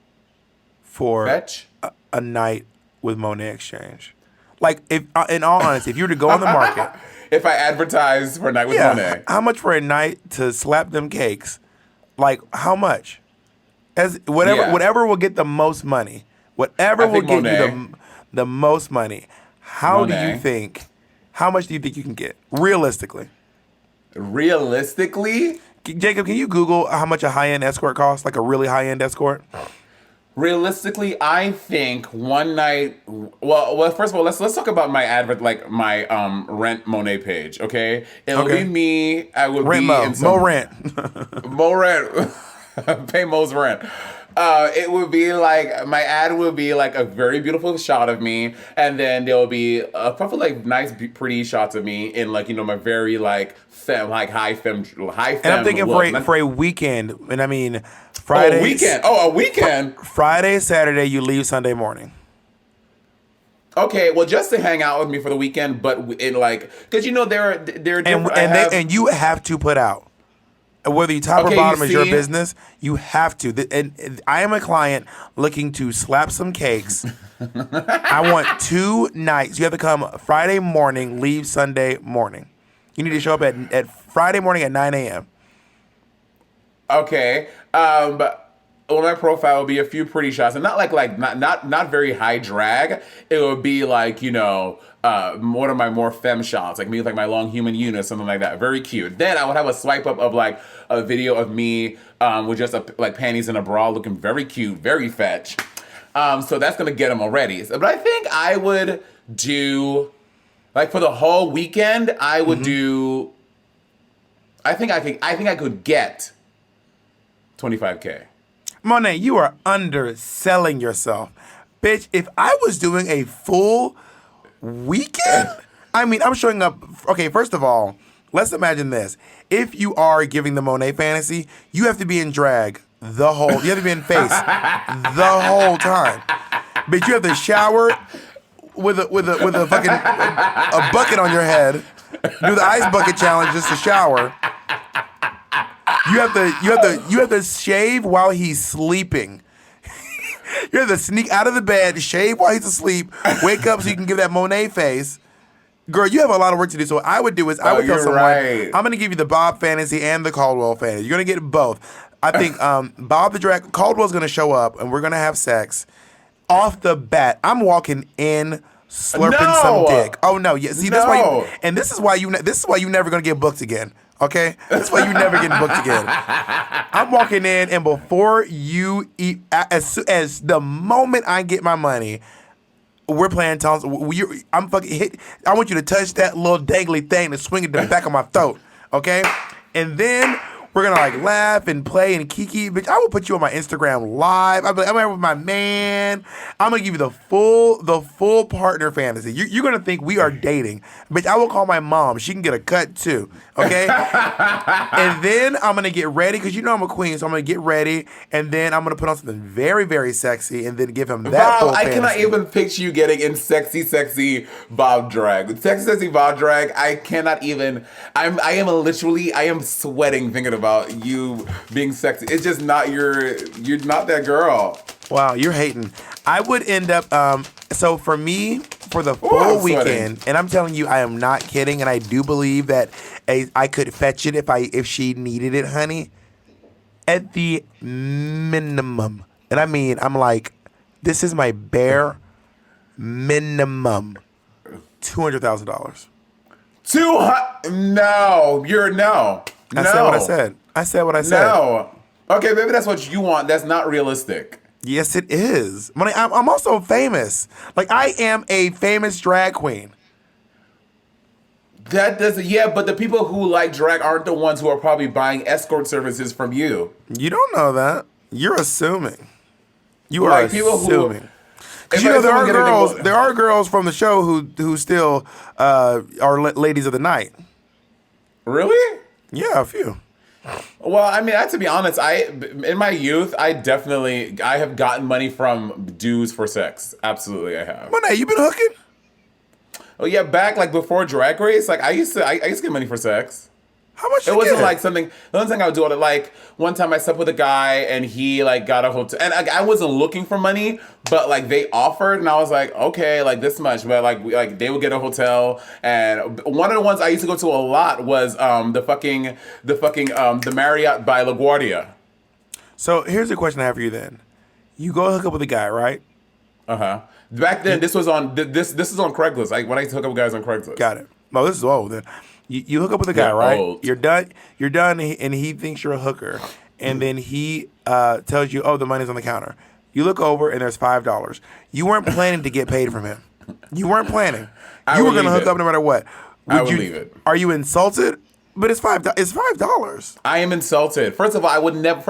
for a night with Monet Exchange? Like, if in all honesty, if you were to go on the market, if I advertise for a night with Monet, how much for a night to slap them cakes? Like, how much? As whatever will get the most money, whatever will get you the most money. How do you think? How much do you think you can get realistically? Realistically, Jacob, can you Google how much a high-end escort costs? Like a really high-end escort. Realistically, I think one night. Well, first of all, let's talk about my advert, like my Rent Monet page. Okay, it'll be me. I would rent be in some Mo rent. Mo rent. Pay Mo's rent. It would be like, my ad would be like a very beautiful shot of me, and then there will be probably like nice, pretty shots of me in, like, you know, my very like high femme. And I'm thinking for a weekend, and I mean Friday. A weekend. Friday, Saturday, you leave Sunday morning. Okay, well, just to hang out with me for the weekend, but in like, because, you know, they're different. And you have to put out. Whether you top or bottom is your business, you have to. And I am a client looking to slap some cakes. I want 2 nights. You have to come Friday morning, leave Sunday morning. You need to show up at Friday morning at 9 a.m. Okay. On my profile will be a few pretty shots, and not very high drag. It would be like, you know, one of my more femme shots, like me with like my long human unit, something like that. Very cute. Then I would have a swipe up of like a video of me with just like panties and a bra, looking very cute, very fetch. So that's gonna get them already. But I think I would do, like, for the whole weekend, I would do. I think I could get $25K. Monet, you are underselling yourself. Bitch, if I was doing a full weekend, I mean, I'm showing up. Okay, first of all, let's imagine this. If you are giving the Monet fantasy, you have to be in drag you have to be in face the whole time. Bitch, you have to shower with a fucking a bucket on your head, do the ice bucket challenge just to shower. You have to shave while he's sleeping. You have to sneak out of the bed, shave while he's asleep, wake up so you can give that Monet face. Girl, you have a lot of work to do. So what I would do is I would tell someone, I'm going to give you the Bob fantasy and the Caldwell fantasy. You're going to get both. I think Bob the drag, Caldwell's going to show up and we're going to have sex. Off the bat, I'm walking in slurping some dick. Oh no, yeah. See, this is why you never going to get booked again. Okay? That's why you never getting booked again. I'm walking in, and before you eat, as the moment I get my money, we're playing tongues. I'm fucking hit. I want you to touch that little dangly thing and swing it to the back of my throat. Okay? And then we're gonna like laugh and play and kiki. Bitch, I will put you on my Instagram live. I'm here with my man. I'm gonna give you the full partner fantasy. You're gonna think we are dating. Bitch, I will call my mom. She can get a cut too. Okay? And then I'm gonna get ready, because you know I'm a queen, so I'm gonna get ready, and then I'm gonna put on something very, very sexy, and then give him that full fantasy. I cannot even picture you getting in sexy Bob drag. Sexy Bob drag, I cannot even. I am sweating thinking about you being sexy. It's just not you're not that girl. Wow, you're hating. I would end up so for me, for the full weekend, and I'm telling you, I am not kidding, and I do believe that I could fetch it if she needed it, honey. At the minimum. And I mean, I'm like, this is my bare minimum. $200,000. No, no. I said what I said. I said what I said. No. Okay, maybe that's what you want. That's not realistic. Yes, it is. I'm also famous. Like, I am a famous drag queen. That doesn't. Yeah, but the people who like drag aren't the ones who are probably buying escort services from you. You don't know that. You're assuming. You are assuming. Because, you know, there are girls from the show who still are ladies of the night. Really? Yeah, a few. Well, I mean, to be honest, in my youth, I have gotten money from dudes for sex. Absolutely, I have. Monet, you been hooking? Oh yeah, back like before Drag Race, like I used to get money for sex. How much? It wasn't like something. The only thing I would do, like one time I slept with a guy and he like got a hotel, and I wasn't looking for money, but like they offered, and I was like, okay, like this much, but like they would get a hotel, and one of the ones I used to go to a lot was the Marriott by LaGuardia. So here's a question I have for you. Then you go hook up with a guy, right? Back then, this was on this is on Craigslist. Like when I used to hook up with guys on Craigslist. Got it. Well, this is old then. You hook up with a guy, right? Old. You're done, and he thinks you're a hooker. And then he tells you, oh, the money's on the counter. You look over, and there's $5. You weren't planning to get paid from him. You weren't planning. You were going to hook up no matter what. I would leave it. Are you insulted? But it's $5. I am insulted. First of all, I would never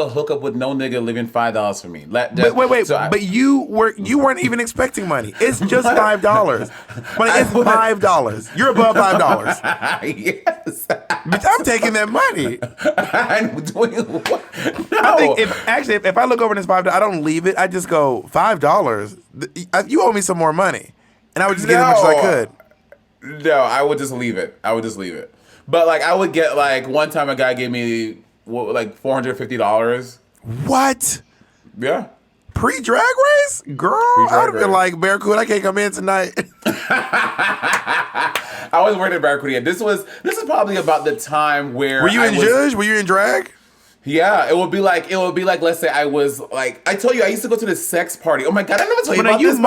hook up with no nigga leaving $5 for me. Wait. But you weren't even expecting money. It's just $5. But it's $5. You're above $5. Yes. Bitch, I'm taking that money. I'm doing what? No. I think if I look over and it's $5, I don't leave it. I just go $5. You owe me some more money, and I would just get as much as I could. No, I would just leave it. But like I would get like one time a guy gave me like $450. What? Yeah. Pre-drag race? Girl, I would have been like, Barracuda, I can't come in tonight. I was working at Barracuda. This is probably about the time where Were you in Judge? Were you in drag? Yeah, it would be like let's say I was like I told you I used to go to this sex party. Oh my god, I never told you about this.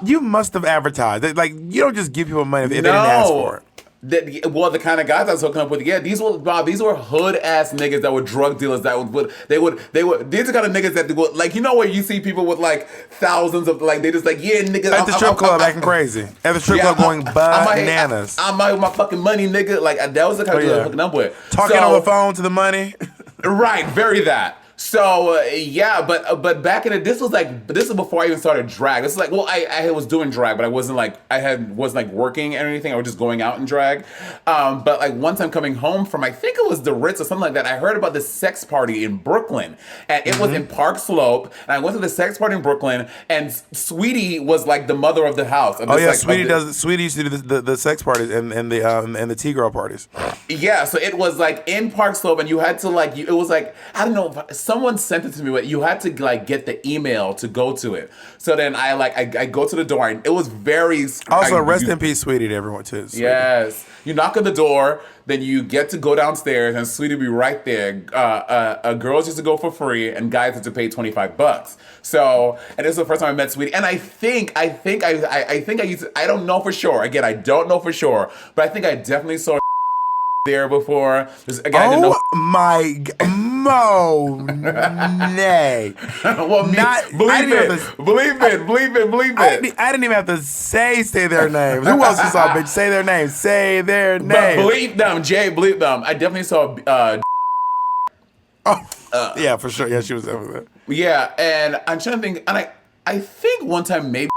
You must have advertised. Like you don't just give people money if they didn't ask for it. The kind of guys I was hooking up with, these were hood ass niggas that were drug dealers. These are the kind of niggas that would, like, you know, where you see people with like thousands of like, they just like, yeah, niggas at the strip club acting crazy, at the strip club going bananas. I'm out with my fucking money, nigga. Like that was the kind of dude I was hooking up with. Talking on the phone to the money. Right, very that. So but back in this is before I even started drag. This is like, well, I was doing drag, but I wasn't working or anything. I was just going out in drag. But like once I'm coming home from, I think it was the Ritz or something like that, I heard about this sex party in Brooklyn, and it was in Park Slope. And I went to the sex party in Brooklyn, and Sweetie was like the mother of the house. Sweetie used to do the sex parties and the T-girl parties. Yeah, so it was like in Park Slope, and you had to like, it was like, I don't know, someone sent it to me, but you had to like get the email to go to it. So then I go to the door, and it was very... Also, rest in peace, Sweetie, to everyone too. Sweetie. Yes. You knock on the door, then you get to go downstairs, and Sweetie be right there. Girls used to go for free, and guys had to pay $25. So, and this is the first time I met Sweetie, and I think I used to, I don't know for sure. Again, I don't know for sure, but I think I definitely saw there before. Nay. Well, believe it. I didn't even have to say their names. Who else you saw, bitch? Say their names. Say their names. But bleep them, Jay. Bleep them. I definitely saw. Yeah, for sure. Yeah, she was there. Yeah, and I'm trying to think, and I think one time maybe,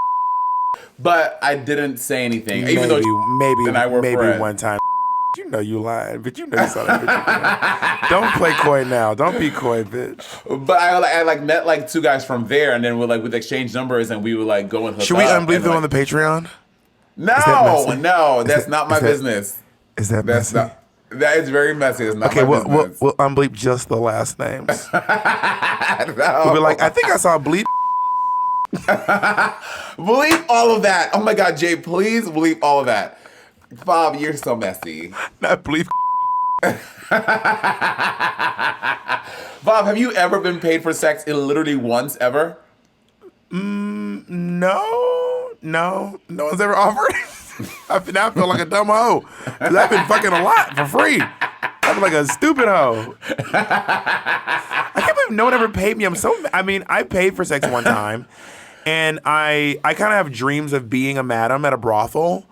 but I didn't say anything. Even though maybe friends. one time. You know you lied, but you know you saw that bitch. Don't play coy now. Don't be coy, bitch. But I met like two guys from there, and then we'd exchange numbers, and we would like go and hook up. Should we unbleep them on the Patreon? No, that's not my business. Is that messy? That is very messy. It's not my business. We'll unbleep just the last names. No. We'll be like, I think I saw bleep. Bleep all of that. Oh my God, Jay, please bleep all of that. Bob, you're so messy. Not bleep. Bob, have you ever been paid for sex literally once ever? No one's ever offered. Now I feel like a dumb hoe. Because I've been fucking a lot for free. I feel like a stupid hoe. I can't believe no one ever paid me. I paid for sex one time. And I kind of have dreams of being a madam at a brothel.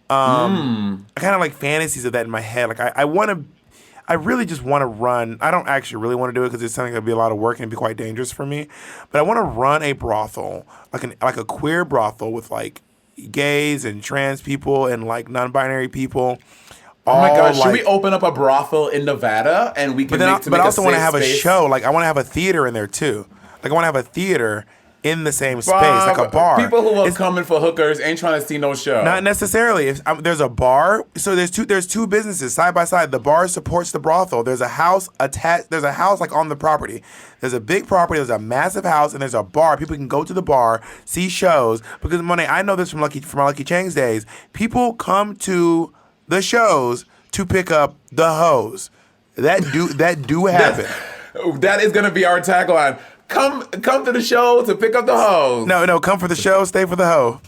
I kind of like fantasies of that in my head. Like I really just want to run. I don't actually really want to do it because it's something that'd be a lot of work and it'd be quite dangerous for me. But I want to run a brothel, like a queer brothel with like gays and trans people and like non-binary people, Oh my gosh, should we open up a brothel in Nevada and we can But I also want to have a show. Like I want to have a theater in there too. Like I want to have a theater in the same space, like a bar. People who are coming for hookers ain't trying to see no show. Not necessarily. If there's a bar, so there's two businesses side by side. The bar supports the brothel. There's a house attached. There's a house like on the property. There's a big property. There's a massive house, and there's a bar. People can go to the bar, see shows. Because Monet, I know this from my Lucky Chang's days. People come to the shows to pick up the hoes. That do happen. That is gonna be our tagline. Come to the show to pick up the hoes. No, come for the show, stay for the hoe.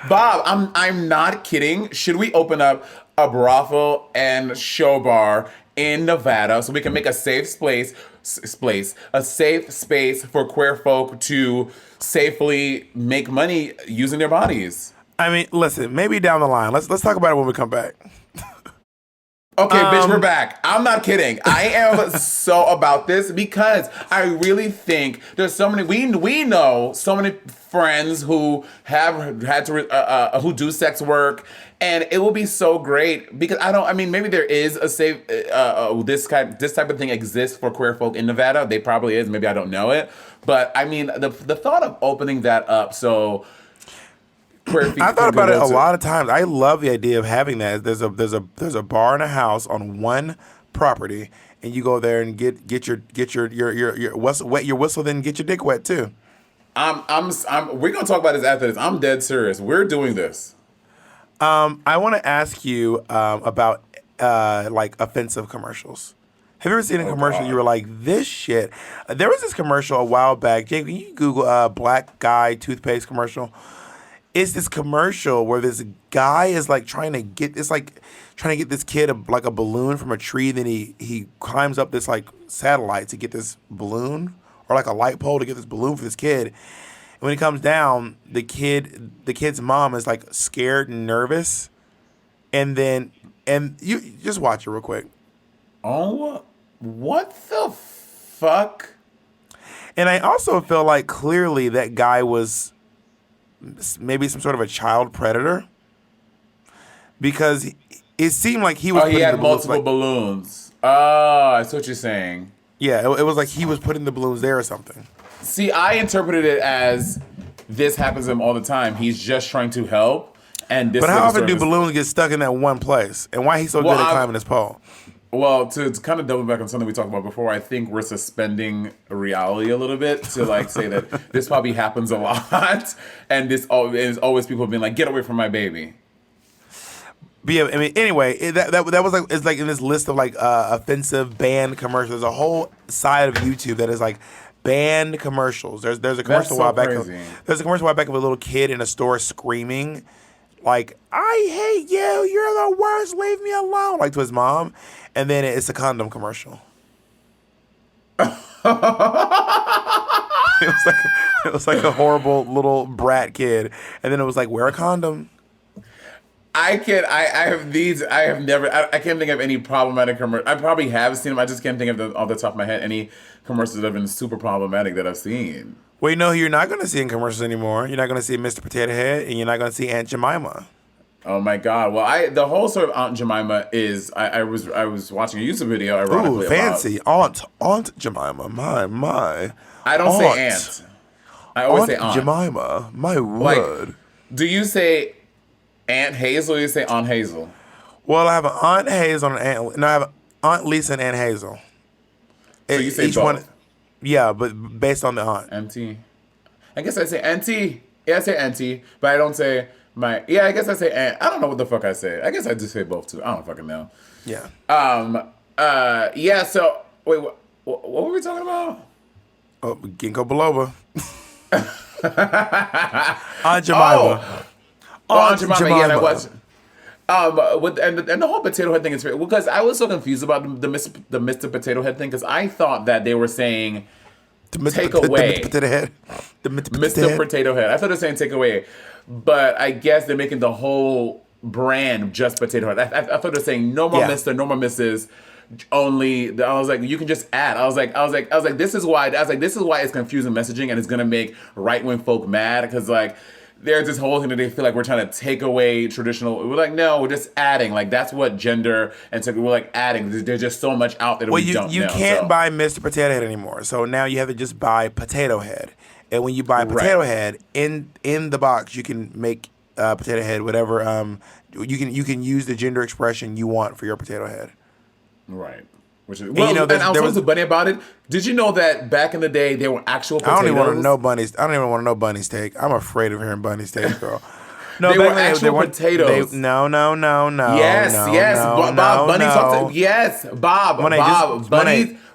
Bob, I'm not kidding. Should we open up a brothel and show bar in Nevada so we can make a safe a safe space for queer folk to safely make money using their bodies? I mean, listen, maybe down the line. Let's talk about it when we come back. Okay, bitch, we're back. I'm not kidding. I am so about this because I really think there's so many. We know so many friends who have had to who do sex work, and it will be so great because maybe there is a safe this type of thing exists for queer folk in Nevada. They probably is. Maybe I don't know it, but I mean the thought of opening that up so. I thought about it a lot of times. I love the idea of having that. There's a bar and a house on one property, and you go there and get your whistle, wet your whistle, then get your dick wet too. We're gonna talk about this after this. I'm dead serious. We're doing this. I want to ask you about like offensive commercials. Have you ever seen a commercial you were like, this shit? There was this commercial a while back. Jake, can you Google black guy toothpaste commercial? It's this commercial where this guy is like trying to get this kid a balloon from a tree. Then he climbs up this like satellite to get this balloon, or like a light pole to get this balloon for this kid. And when he comes down, the kid's mom is like scared and nervous. And you just watch it real quick. Oh, what the fuck? And I also feel like clearly that guy was maybe some sort of a child predator, because it seemed like he was. Oh, he had multiple balloons. Oh, I see what you're saying. Yeah, it was like he was putting the balloons there or something. See, I interpreted it as this happens to him all the time. He's just trying to help. But how often do balloons get stuck in that one place? And why he's so good at climbing this pole? Well, to kind of double back on something we talked about before, I think we're suspending reality a little bit to like say that this probably happens a lot, and this is always people being like, "Get away from my baby." But yeah, I mean, anyway, that was like, it's like in this list of like offensive banned commercials. There's a whole side of YouTube that is like banned commercials. There's a commercial a while back. There's a commercial a while back of a little kid in a store screaming, like, "I hate you, you're the worst, leave me alone," like to his mom. And then it's a condom commercial. It was like a horrible little brat kid. And then it was like, wear a condom. I can't think of any problematic commercial. I probably have seen them. I just can't think of them off the top of my head any commercials that have been super problematic that I've seen. Well, you know who you're not going to see in commercials anymore? You're not going to see Mr. Potato Head, and you're not going to see Aunt Jemima. Oh my God! Well, the whole sort of Aunt Jemima is I was watching a YouTube video. Ironically, ooh, fancy Aunt Jemima, my. I don't say aunt. I always say aunt. Jemima, my word. Like, do you say Aunt Hazel or do you say Aunt Hazel? Well, I have an Aunt Hazel and Aunt. No, I have Aunt Lisa and Aunt Hazel. So you say each both? One. Yeah, but based on the aunt. Auntie. I guess I say auntie. Yeah, I say auntie, but I don't say. I guess I say aunt. I don't know what the fuck I say. I guess I just say both too. I don't fucking know. Yeah. Yeah. So wait, what were we talking about? Oh, Ginkgo biloba. Aunt Jemima. Aunt Jemima. Yeah, that was. And the whole potato head thing is because I was so confused about the Mr. Potato Head thing because I thought that they were saying take away. The Potato Head. Mr. Potato Head. I thought they were saying take away. But I guess they're making the whole brand just Potato Head. I thought they were saying no more Mr., no more Mrs. Only. I was like, you can just add. I was like, this is why. This is why it's confusing messaging and it's gonna make right wing folk mad because like there's this whole thing that they feel like we're trying to take away traditional. We're like, no, we're just adding. Like, that's what gender and so we're like adding. There's just so much out there that we don't know. You can't buy Mr. Potato Head anymore. So now you have to just buy Potato Head. And when you buy Potato Head, in the box, you can make Potato Head whatever. You can use the gender expression you want for your Potato Head. Right. Which is, well, and I was so funny about it. Did you know that back in the day there were actual potatoes? I don't even want to know Bunny's take. I'm afraid of hearing Bunny's take, girl. No, they were actual potatoes. No. Yes. Bob. Bunny talked to. Yes, Bob.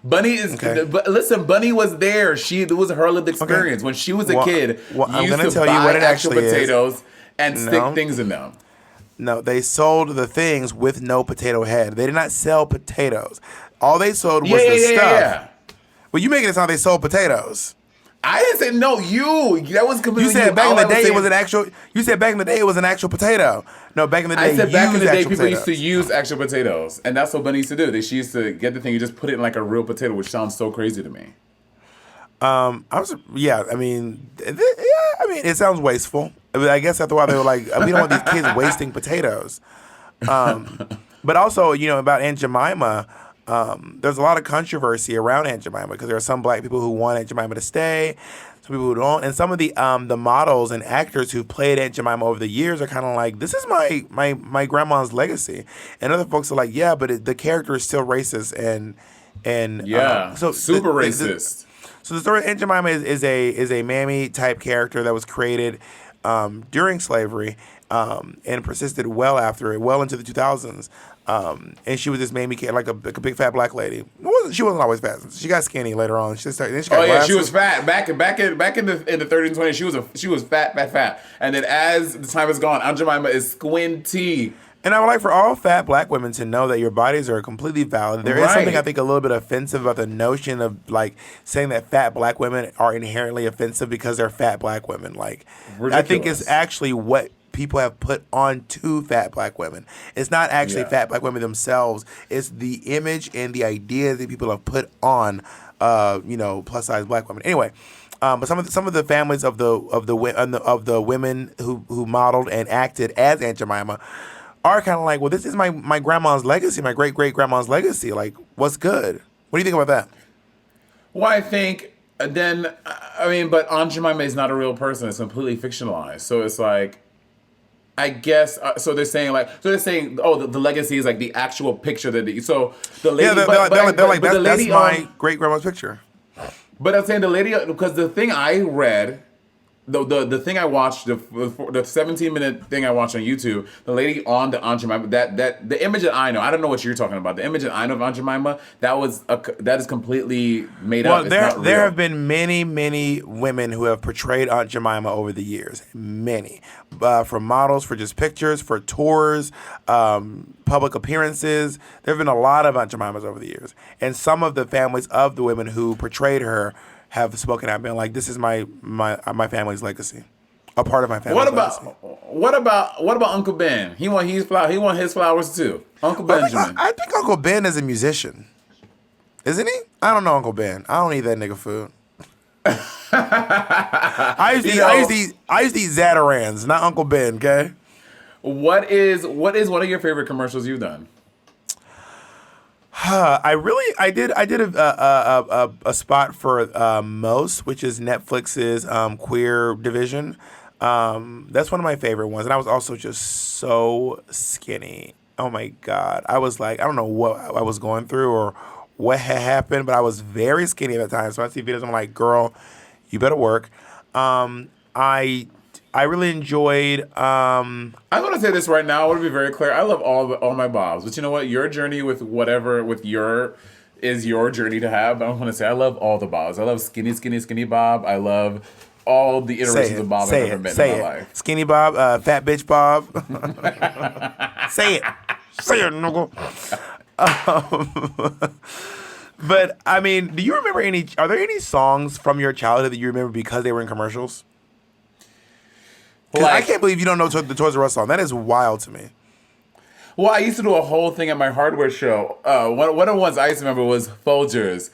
Bunny is. Okay. But listen, Bunny was there. It was her lived experience when she was a kid. I'm going to tell you what it actually is. Potatoes and stick things in them. No, they sold the things with no potato head. They did not sell potatoes. All they sold was the stuff. Yeah. Well, you making it sound like they sold potatoes. I didn't say no. That was completely. You said back in the day it was an actual. You said back in the day it was an actual potato. No, back in the day. I said back in the day people used to use actual potatoes, and that's what Bunny used to do. She used to get the thing, you just put it in like a real potato, which sounds so crazy to me. I mean, it sounds wasteful. I guess that's why they were like, we don't want these kids wasting potatoes. But also, about Aunt Jemima. There's a lot of controversy around Aunt Jemima because there are some black people who want Aunt Jemima to stay, some people who don't, and some of the models and actors who played Aunt Jemima over the years are kind of like, this is my grandma's legacy, and other folks are like, yeah, but the character is still racist and so super racist. So the story of Aunt Jemima is a mammy type character that was created during slavery and persisted well after it, well into the 2000s. And she was this mammy kid, like a big fat black lady. She wasn't always fat. She got skinny later on. She got glasses. She was fat back in the 30s and 20s. She was fat. And then as the time has gone, Aunt Jemima is squinty. And I would like for all fat black women to know that your bodies are completely valid. There is something I think a little bit offensive about the notion of like saying that fat black women are inherently offensive because they're fat black women. Like, ridiculous. I think it's actually what people have put on to fat black women. It's not actually fat black women themselves. It's the image and the ideas that people have put on, plus size black women. Anyway, but some of the families of the women who modeled and acted as Aunt Jemima are kind of like, well, this is my grandma's legacy, my great grandma's legacy. Like, what's good? What do you think about that? Well, I think but Aunt Jemima is not a real person. It's completely fictionalized. So it's like, I guess, so they're saying, the legacy is like the actual picture that so the lady, that's my great grandma's picture. But I'm saying the lady, because the thing I read, the thing I watched, the 17-minute thing I watched on YouTube, the lady on the Aunt Jemima, that the image that I know, I don't know what you're talking about. The image that I know of Aunt Jemima, that is completely made up. Well, there have been many women who have portrayed Aunt Jemima over the years. Many. For models, for just pictures, for tours, public appearances. There have been a lot of Aunt Jemimas over the years. And some of the families of the women who portrayed her have spoken out, been like, "This is my family's legacy, a part of my family's legacy." What about Uncle Ben? He want his flowers too. Uncle Benjamin. I think Uncle Ben is a musician, isn't he? I don't know Uncle Ben. I don't eat that nigga food. I used to eat Zatarans, not Uncle Ben. Okay. What is one of your favorite commercials you've done? I did a spot for Most, which is Netflix's queer division. That's one of my favorite ones, and I was also just so skinny. Oh my God, I was like, I don't know what I was going through or what had happened, but I was very skinny at that time. So I see videos, I'm like, girl, you better work. I really enjoyed. I'm gonna say this right now. I want to be very clear. I love all my bobs, but you know what? Your journey with is your journey to have. But I'm gonna say I love all the bobs. I love skinny Bob. I love all the iterations of Bob I've ever met in my life. Skinny Bob, fat bitch Bob. Say it, nigga. But I mean, do you remember are there any songs from your childhood that you remember because they were in commercials? Because I can't believe you don't know the Toys R Us song. That is wild to me. Well, I used to do a whole thing at my hardware show. One of the ones I used to remember was Folgers.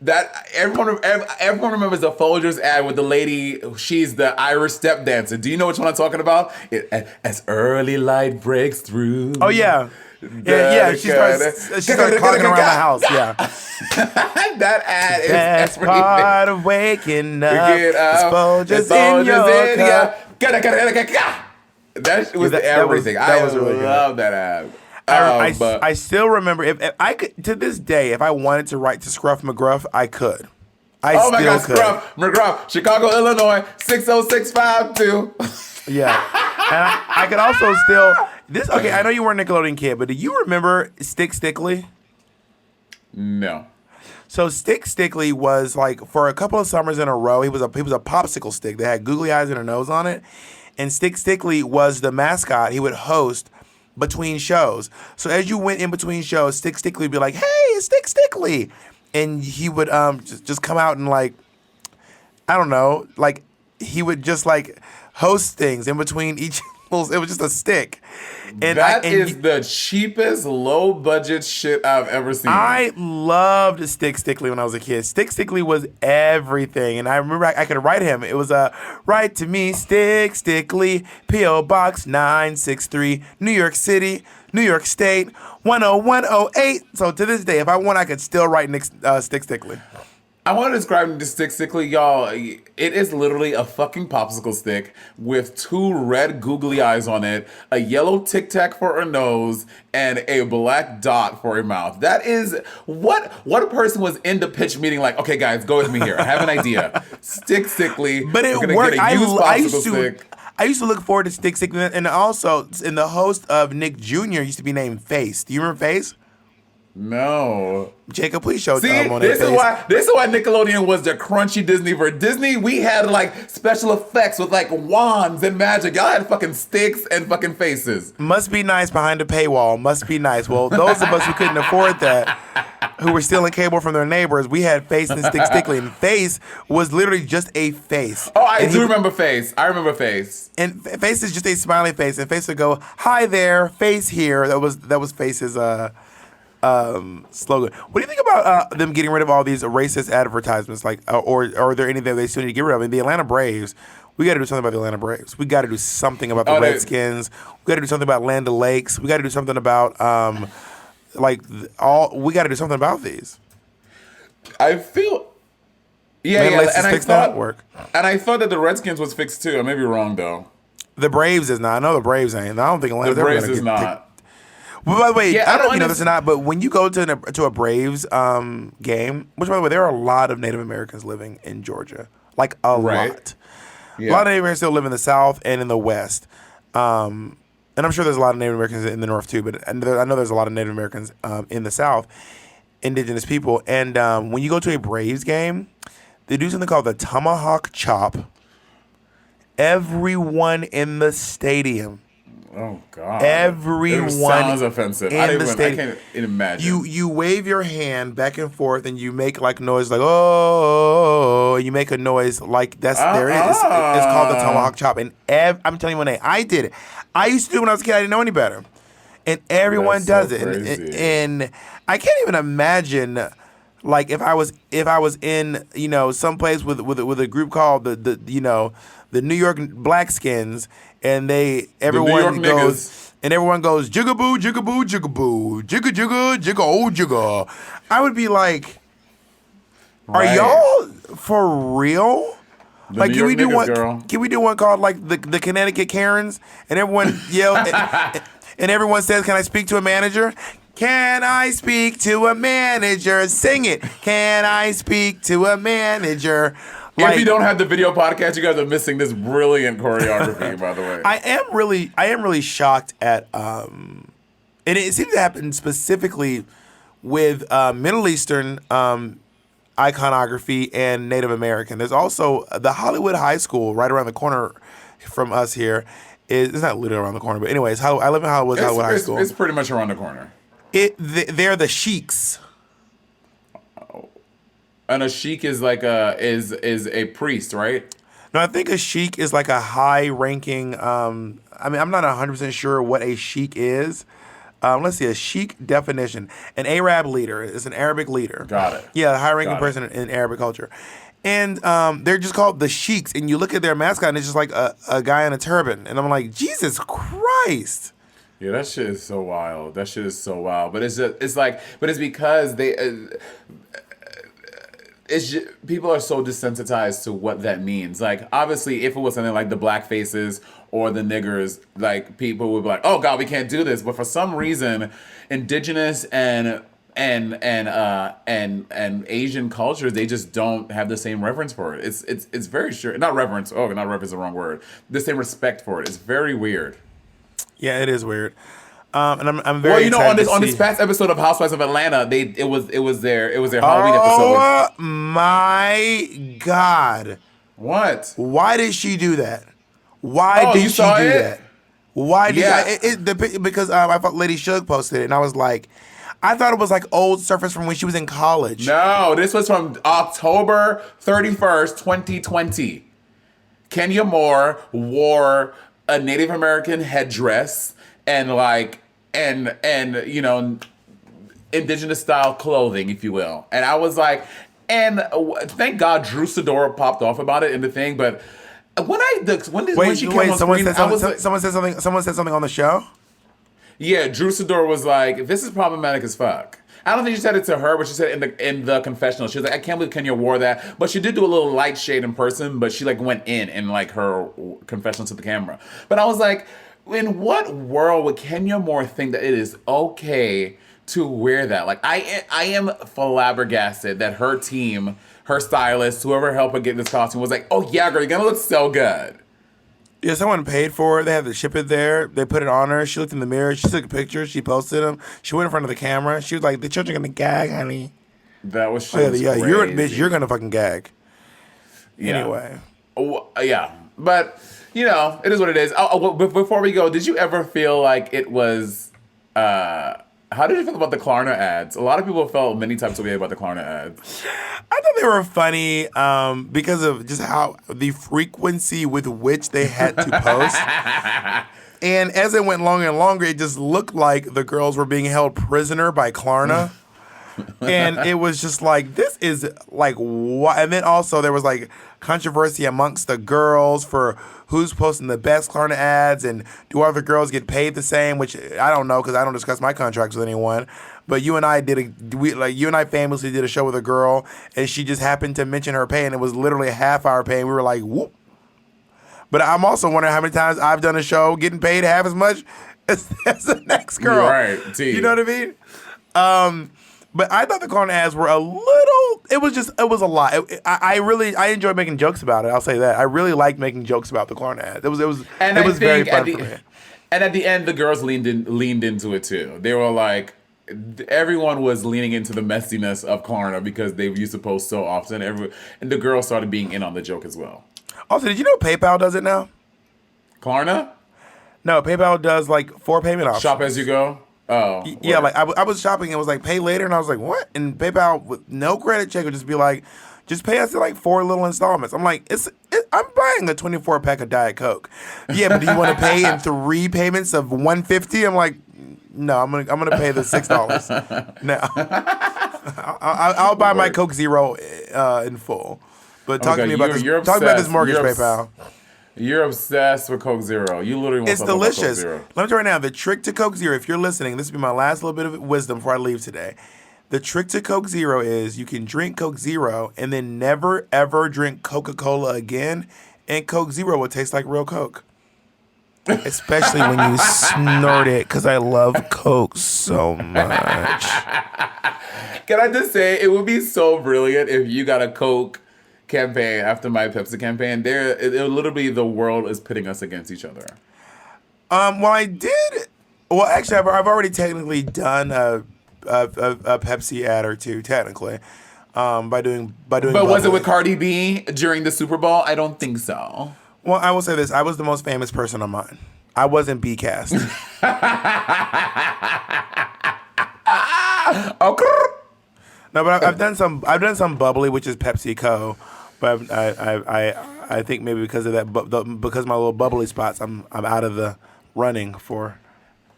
That everyone remembers the Folgers ad with the lady. She's the Irish step dancer. Do you know which one I'm talking about? As early light breaks through. Oh yeah. Yeah. She starts clogging around the house. Yeah. That ad is That's everything. part of waking up. It's Folgers in your cup. That was everything. That was really love that ad. I still remember if I could to this day, if I wanted to write to Scruff McGruff, I could. Oh my God, Scruff McGruff, Chicago, Illinois, 60652. Yeah, and I could also still this. Okay, I know you weren't a Nickelodeon kid, but do you remember Stick Stickly? No. So Stick Stickly was like for a couple of summers in a row. He was a popsicle stick that had googly eyes and a nose on it, and Stick Stickly was the mascot. He would host between shows. So as you went in between shows, Stick Stickly would be like, "Hey, it's Stick Stickly," and he would just come out and like, I don't know, like he would just like host things in between each. It was just a stick. And that is the cheapest, low budget shit I've ever seen. I loved Stick Stickly when I was a kid. Stick Stickly was everything. And I remember I could write him. It was write to me, Stick Stickly, P.O. Box 963, New York City, New York State, 10108. So to this day, if I want, I could still write Stick Stickly. I want to describe the Stick Stickly, y'all. It is literally a fucking popsicle stick with two red googly eyes on it, a yellow Tic Tac for a nose, and a black dot for a mouth. That is what person was in the pitch meeting like, okay, guys, go with me here. I have an idea. Stick Stickly. But it worked. I used to look forward to Stick Stickly, and also, and the host of Nick Jr. used to be named Face. Do you remember Face? No. Jacob, please show See, on this is why Nickelodeon was the crunchy Disney. For Disney, we had like special effects with like wands and magic. Y'all had fucking sticks and fucking faces. Must be nice behind the paywall. Must be nice. Well, those of us who couldn't afford that, who were stealing cable from their neighbors, we had Face and Stick Stickly. And Face was literally just a face. Oh, I do remember Face. I remember Face. And Face is just a smiley face. And Face would go, "Hi there, Face here." That was Face's slogan. What do you think about them getting rid of all these racist advertisements? Like, or are there anything they still need to get rid of? I mean, the Atlanta Braves. We got to do something about the Atlanta Braves. We got to do something about the Redskins. We got to do something about Land O'Lakes. We got to do something about we got to do something about these. I feel. Yeah, and I thought that the Redskins was fixed too. I may be wrong though. The Braves is not. I know the Braves ain't. I don't think Atlanta's ever Braves is not. Well, by the way, I don't know this or not, but when you go to a Braves game, which by the way, there are a lot of Native Americans living in Georgia, like a lot. Yeah. A lot of Native Americans still live in the South and in the West, and I'm sure there's a lot of Native Americans in the North too. But I know there's a lot of Native Americans in the South, indigenous people. And when you go to a Braves game, they do something called the tomahawk chop. Everyone in the stadium. Oh God! Everyone. It sounds offensive. I can't imagine. You wave your hand back and forth, and you make like noise like oh, and you make a noise like there it is. It's called the tomahawk chop, and I'm telling you, when I did it, I used to do it when I was a kid. I didn't know any better, and everyone does it, and I can't even imagine. Like if I was in some place with a group called the New York Blackskins, and everyone goes jigaboo jigaboo jigaboo jigga jigga jigga oh jigga, I would be like, are y'all for real? Like can we do one called like the Connecticut Karens, and everyone yell and everyone says, "Can I speak to a manager?" Can I speak to a manager? Sing it. Can I speak to a manager? If you don't have the video podcast, you guys are missing this brilliant choreography, by the way. I am really shocked at, and it seems to happen specifically with Middle Eastern iconography and Native American. There's also the Hollywood High School right around the corner from us here. It's not literally around the corner, but anyways, I live in Hollywood High School. It's pretty much around the corner. They're the sheiks. And a sheik is like is a priest, right? No, I think a sheik is like a high-ranking. I'm not 100% sure what a sheik is, Let's see, a chic definition. An Arab leader is an Arabic leader. Got it. Yeah, a high-ranking person in Arabic culture. And they're just called the Sheiks. And you look at their mascot, and it's just like a guy in a turban. And I'm like, Jesus Christ. Yeah, that shit is so wild. But it's because people are so desensitized to what that means. Like, obviously, if it was something like the black faces or the niggers, like, people would be like, "Oh God, we can't do this." But for some reason, indigenous and Asian cultures, they just don't have the same reverence for it. It's very sure not reverence. Oh, not reverence is the wrong word. The same respect for it. It's very weird. Yeah, it is weird. And I'm very excited on this past episode of Housewives of Atlanta, it was their Halloween episode. Oh my God! What? Why did she do that? Why did she do that? Why did because I thought Lady Shug posted it, and I was like, I thought it was like old surface from when she was in college. No, this was from October 31st, 2020. Kenya Moore wore a Native American headdress and you know, indigenous style clothing, if you will. And I was like, and thank God Drew Sidora popped off about it in the thing. But when she came on screen, someone said something on the show. Yeah, Drew Sidora was like, "This is problematic as fuck." I don't think she said it to her, but she said it in the confessional. She was like, "I can't believe Kenya wore that," but she did do a little light shade in person. But she like went in like her confessional to the camera. But I was like, in what world would Kenya Moore think that it is okay to wear that? Like, I am flabbergasted that her team, her stylist, whoever helped her get this costume was like, "Oh yeah, girl, you're gonna look so good." Yeah, someone paid for it. They had to ship it there. They put it on her. She looked in the mirror. She took pictures. She posted them. She went in front of the camera. She was like, "The children are gonna gag, honey." That was crazy. You're a bitch. You're gonna fucking gag. Yeah. Anyway. Yeah, but you know, it is what it is. Before we go, did you ever feel like it was? How did you feel about the Klarna ads? A lot of people felt many types of way about the Klarna ads. I thought they were funny because of just how the frequency with which they had to post. And as it went longer and longer, it just looked like the girls were being held prisoner by Klarna. And it was just like, this is like, what? And then also there was like controversy amongst the girls for who's posting the best Klarna ads and do other girls get paid the same, which I don't know because I don't discuss my contracts with anyone. But you and I you and I famously did a show with a girl and she just happened to mention her pay and it was literally a half-hour pay and we were like, whoop. But I'm also wondering how many times I've done a show getting paid half as much as the next girl. Right. You know what I mean? But I thought the Klarna ads were a little. It was a lot. I enjoyed making jokes about it. I'll say that. I really liked making jokes about the Klarna ads. It was very fun for me. And at the end, the girls leaned into it too. They were like, everyone was leaning into the messiness of Klarna because they used to post so often. And the girls started being in on the joke as well. Also, did you know PayPal does it now? Klarna? No, PayPal does like 4 payment options. Shop as you go. Oh, yeah, like I was shopping and it was like pay later and I was like, what? And PayPal with no credit check would just be like, just pay us in like 4 little installments. I'm like, I'm buying a 24 pack of Diet Coke. Yeah, but do you want to pay in 3 payments of $150? I'm like, no, I'm gonna pay the $6. No, I'll buy my Coke Zero in full. But talk to me about this. Talk about this mortgage, PayPal. You're obsessed with Coke Zero. You literally want it's something delicious. About Coke Zero. Let me tell you right now, the trick to Coke Zero, if you're listening, this will be my last little bit of wisdom before I leave today. The trick to Coke Zero is you can drink Coke Zero and then never, ever drink Coca-Cola again, and Coke Zero will taste like real Coke. Especially when you snort it, because I love Coke so much. Can I just say, it would be so brilliant if you got a Coke campaign after my Pepsi campaign. It literally, the world is pitting us against each other. Well, I did. Well, actually, I've already technically done a Pepsi ad or two, technically, by doing. But was it with Cardi B during the Super Bowl? I don't think so. Well, I will say this: I was the most famous person on mine. I wasn't B cast. No, but I've done some bubbly, which is PepsiCo. But I think maybe because of that, because of my little bubbly spots, I'm out of the running for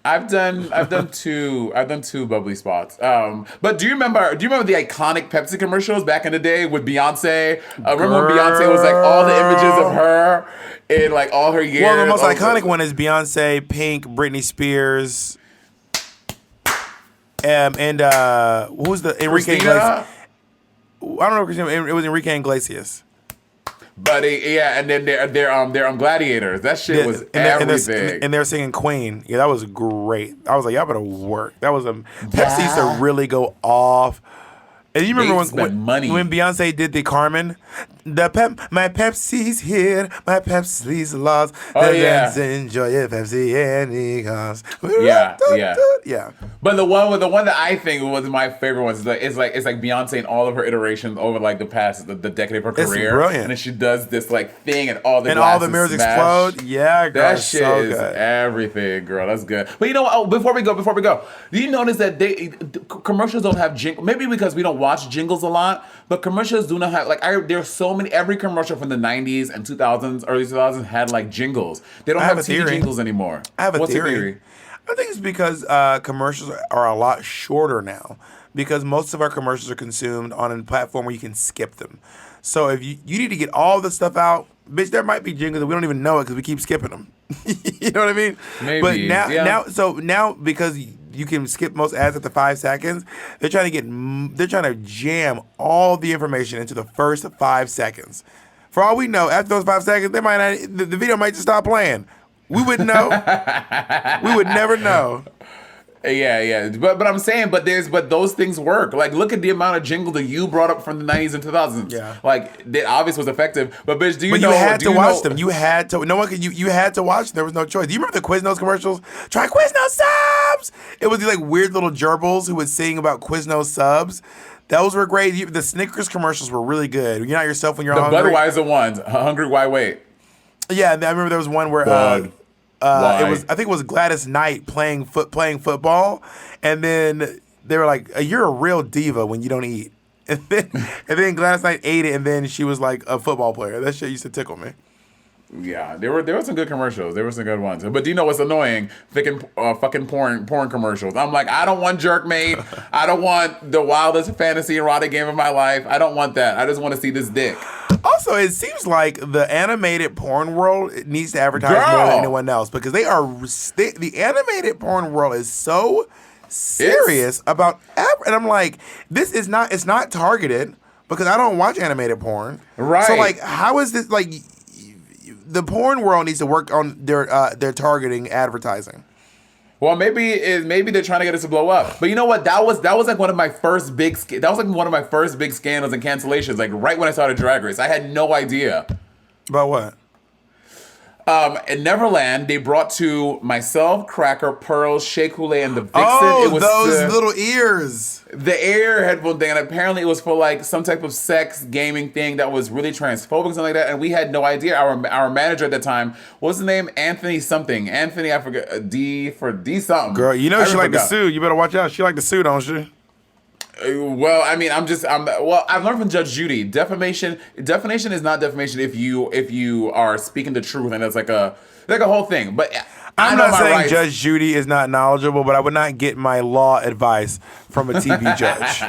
I've done two bubbly spots. But do you remember the iconic Pepsi commercials back in the day with Beyonce? Remember when Beyonce was like all the images of her in like all her years? Well, the most iconic one is Beyonce, Pink, Britney Spears, and who was the Enrique Iglesias? I don't know, Christina. It was Enrique Iglesias. But and then they're gladiators. That shit was everything. And they're singing Queen. Yeah, that was great. I was like, y'all better work. That was Pepsi used to really go off. And you remember when Beyonce did the Carmen? My Pepsi's here, my Pepsi's lost. Oh yeah, enjoy your Pepsi any cost. Yeah. But the one that I think was my favorite one is it's like Beyonce in all of her iterations over like the decade of her career. It's brilliant. And then she does this like thing and all the mirrors smash. explode. Yeah, girl, that shit is good. Everything, girl. That's good. But you know what? Oh, before we go, do you notice that commercials don't have jingles? Maybe because we don't watch jingles a lot, but commercials do not have there's so many. Every commercial from the 90s and 2000s, early 2000s had like jingles. They don't have TV jingles anymore. I have a What's theory. Your theory? I think it's because commercials are a lot shorter now, because most of our commercials are consumed on a platform where you can skip them. So if you need to get all the stuff out, bitch, there might be jingles that we don't even know it because we keep skipping them. You know what I mean? Maybe. But now because you can skip most ads after 5 seconds, they're trying to jam all the information into the first 5 seconds. For all we know, after those 5 seconds, the video might just stop playing. We wouldn't know. We would never know. Yeah. But I'm saying, but those things work. Like, look at the amount of jingle that you brought up from the 90s and 2000s. Yeah. Like, that obviously was effective. But bitch, you had to watch them. You had to. No one could. You had to watch them. There was no choice. Do you remember the Quiznos commercials? Try Quiznos subs. It was these like weird little gerbils who would sing about Quiznos subs. Those were great. The Snickers commercials were really good. You're not yourself when you're hungry. The Budweiser ones. Hungry, why wait? Yeah, I remember there was one where I think it was Gladys Knight playing football, and then they were like, "You're a real diva when you don't eat." And then Gladys Knight ate it, and then she was like a football player. That shit used to tickle me. Yeah, there were some good commercials. There were some good ones. But do you know what's annoying? Fucking porn commercials. I'm like, I don't want Jerkmate. I don't want the wildest fantasy erotic game of my life. I don't want that. I just want to see this dick. Also, it seems like the animated porn world needs to advertise more than anyone else, because the animated porn world is so serious about and I'm like, it's not targeted, because I don't watch animated porn. Right. So like, how is this like? The porn world needs to work on their targeting advertising. Well, maybe they're trying to get us to blow up. But you know what? That was like one of my first big scandals and cancellations. Like right when I started Drag Race, I had no idea. About what? In Neverland, they brought to myself, Cracker, Pearl, Shea Coulee, and the Vixen. Oh, it was those little ears. The ear headphone thing, and apparently it was for like some type of sex gaming thing that was really transphobic, something like that, and we had no idea. Our manager at the time, what's his name? Anthony something. Anthony, I forget. D something. Girl, you know she like to sue. You better watch out. She like to sue, don't she? Well, I mean, I've learned from Judge Judy, defamation is not defamation if you are speaking the truth, and it's like a whole thing. But I'm not saying Judge Judy is not knowledgeable, but I would not get my law advice from a TV judge.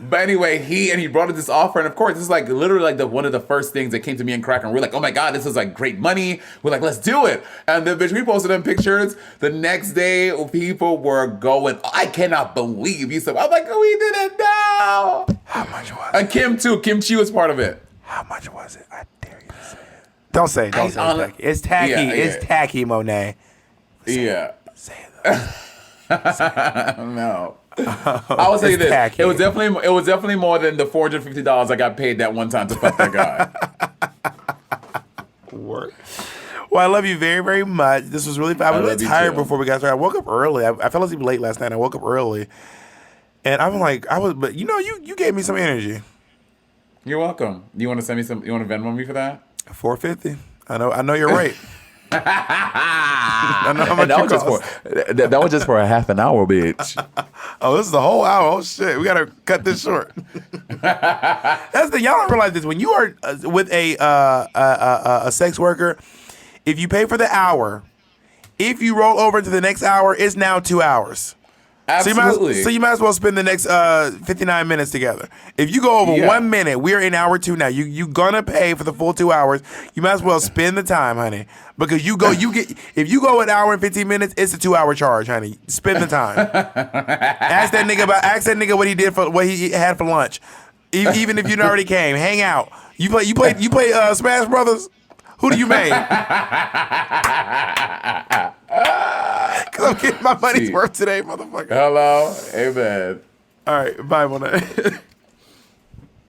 But anyway, he brought us this offer, and of course, this is like literally like one of the first things that came to me and Cracker, and we're like, oh my god, this is like great money. We're like, let's do it. And then bitch, we posted them pictures. The next day, people were going, I cannot believe you said. I'm like, oh, we did it now. How much was it? And Kim too. Kim Chi was part of it. How much was it? I dare you to say it. Don't say it. It's tacky. Yeah. It's tacky, Monet. Say it though. No. I will say this: tacky. It was definitely more than the $450 I got paid that one time to fuck that guy. Work. Well, I love you very, very much. This was really fun. I was really tired before we got started. I woke up early. I fell asleep late last night. I woke up early, and I'm like, but you know, you gave me some energy. You're welcome. You want to send me some? You want to Venmo me for that? $450. I know you're right. I know how much that was just for a half an hour, bitch. Oh, this is a whole hour. Oh shit, we gotta cut this short. That's the y'all don't realize this. When you are with a sex worker, if you pay for the hour If you roll over into the next hour, it's now 2 hours. Absolutely. So you might as well spend the next 59 minutes together. If you go over 1 minute, we're in hour 2 now. You gonna pay for the full 2 hours. You might as well spend the time, honey. Because if you go an hour and 15 minutes, it's a 2 hour charge, honey. Spend the time. Ask that nigga what he had for lunch. Even if you already came, hang out. You play Smash Brothers. Who do you main? Because I'm getting my money's worth today, motherfucker. Hello. Amen. All right. Bye, Monet.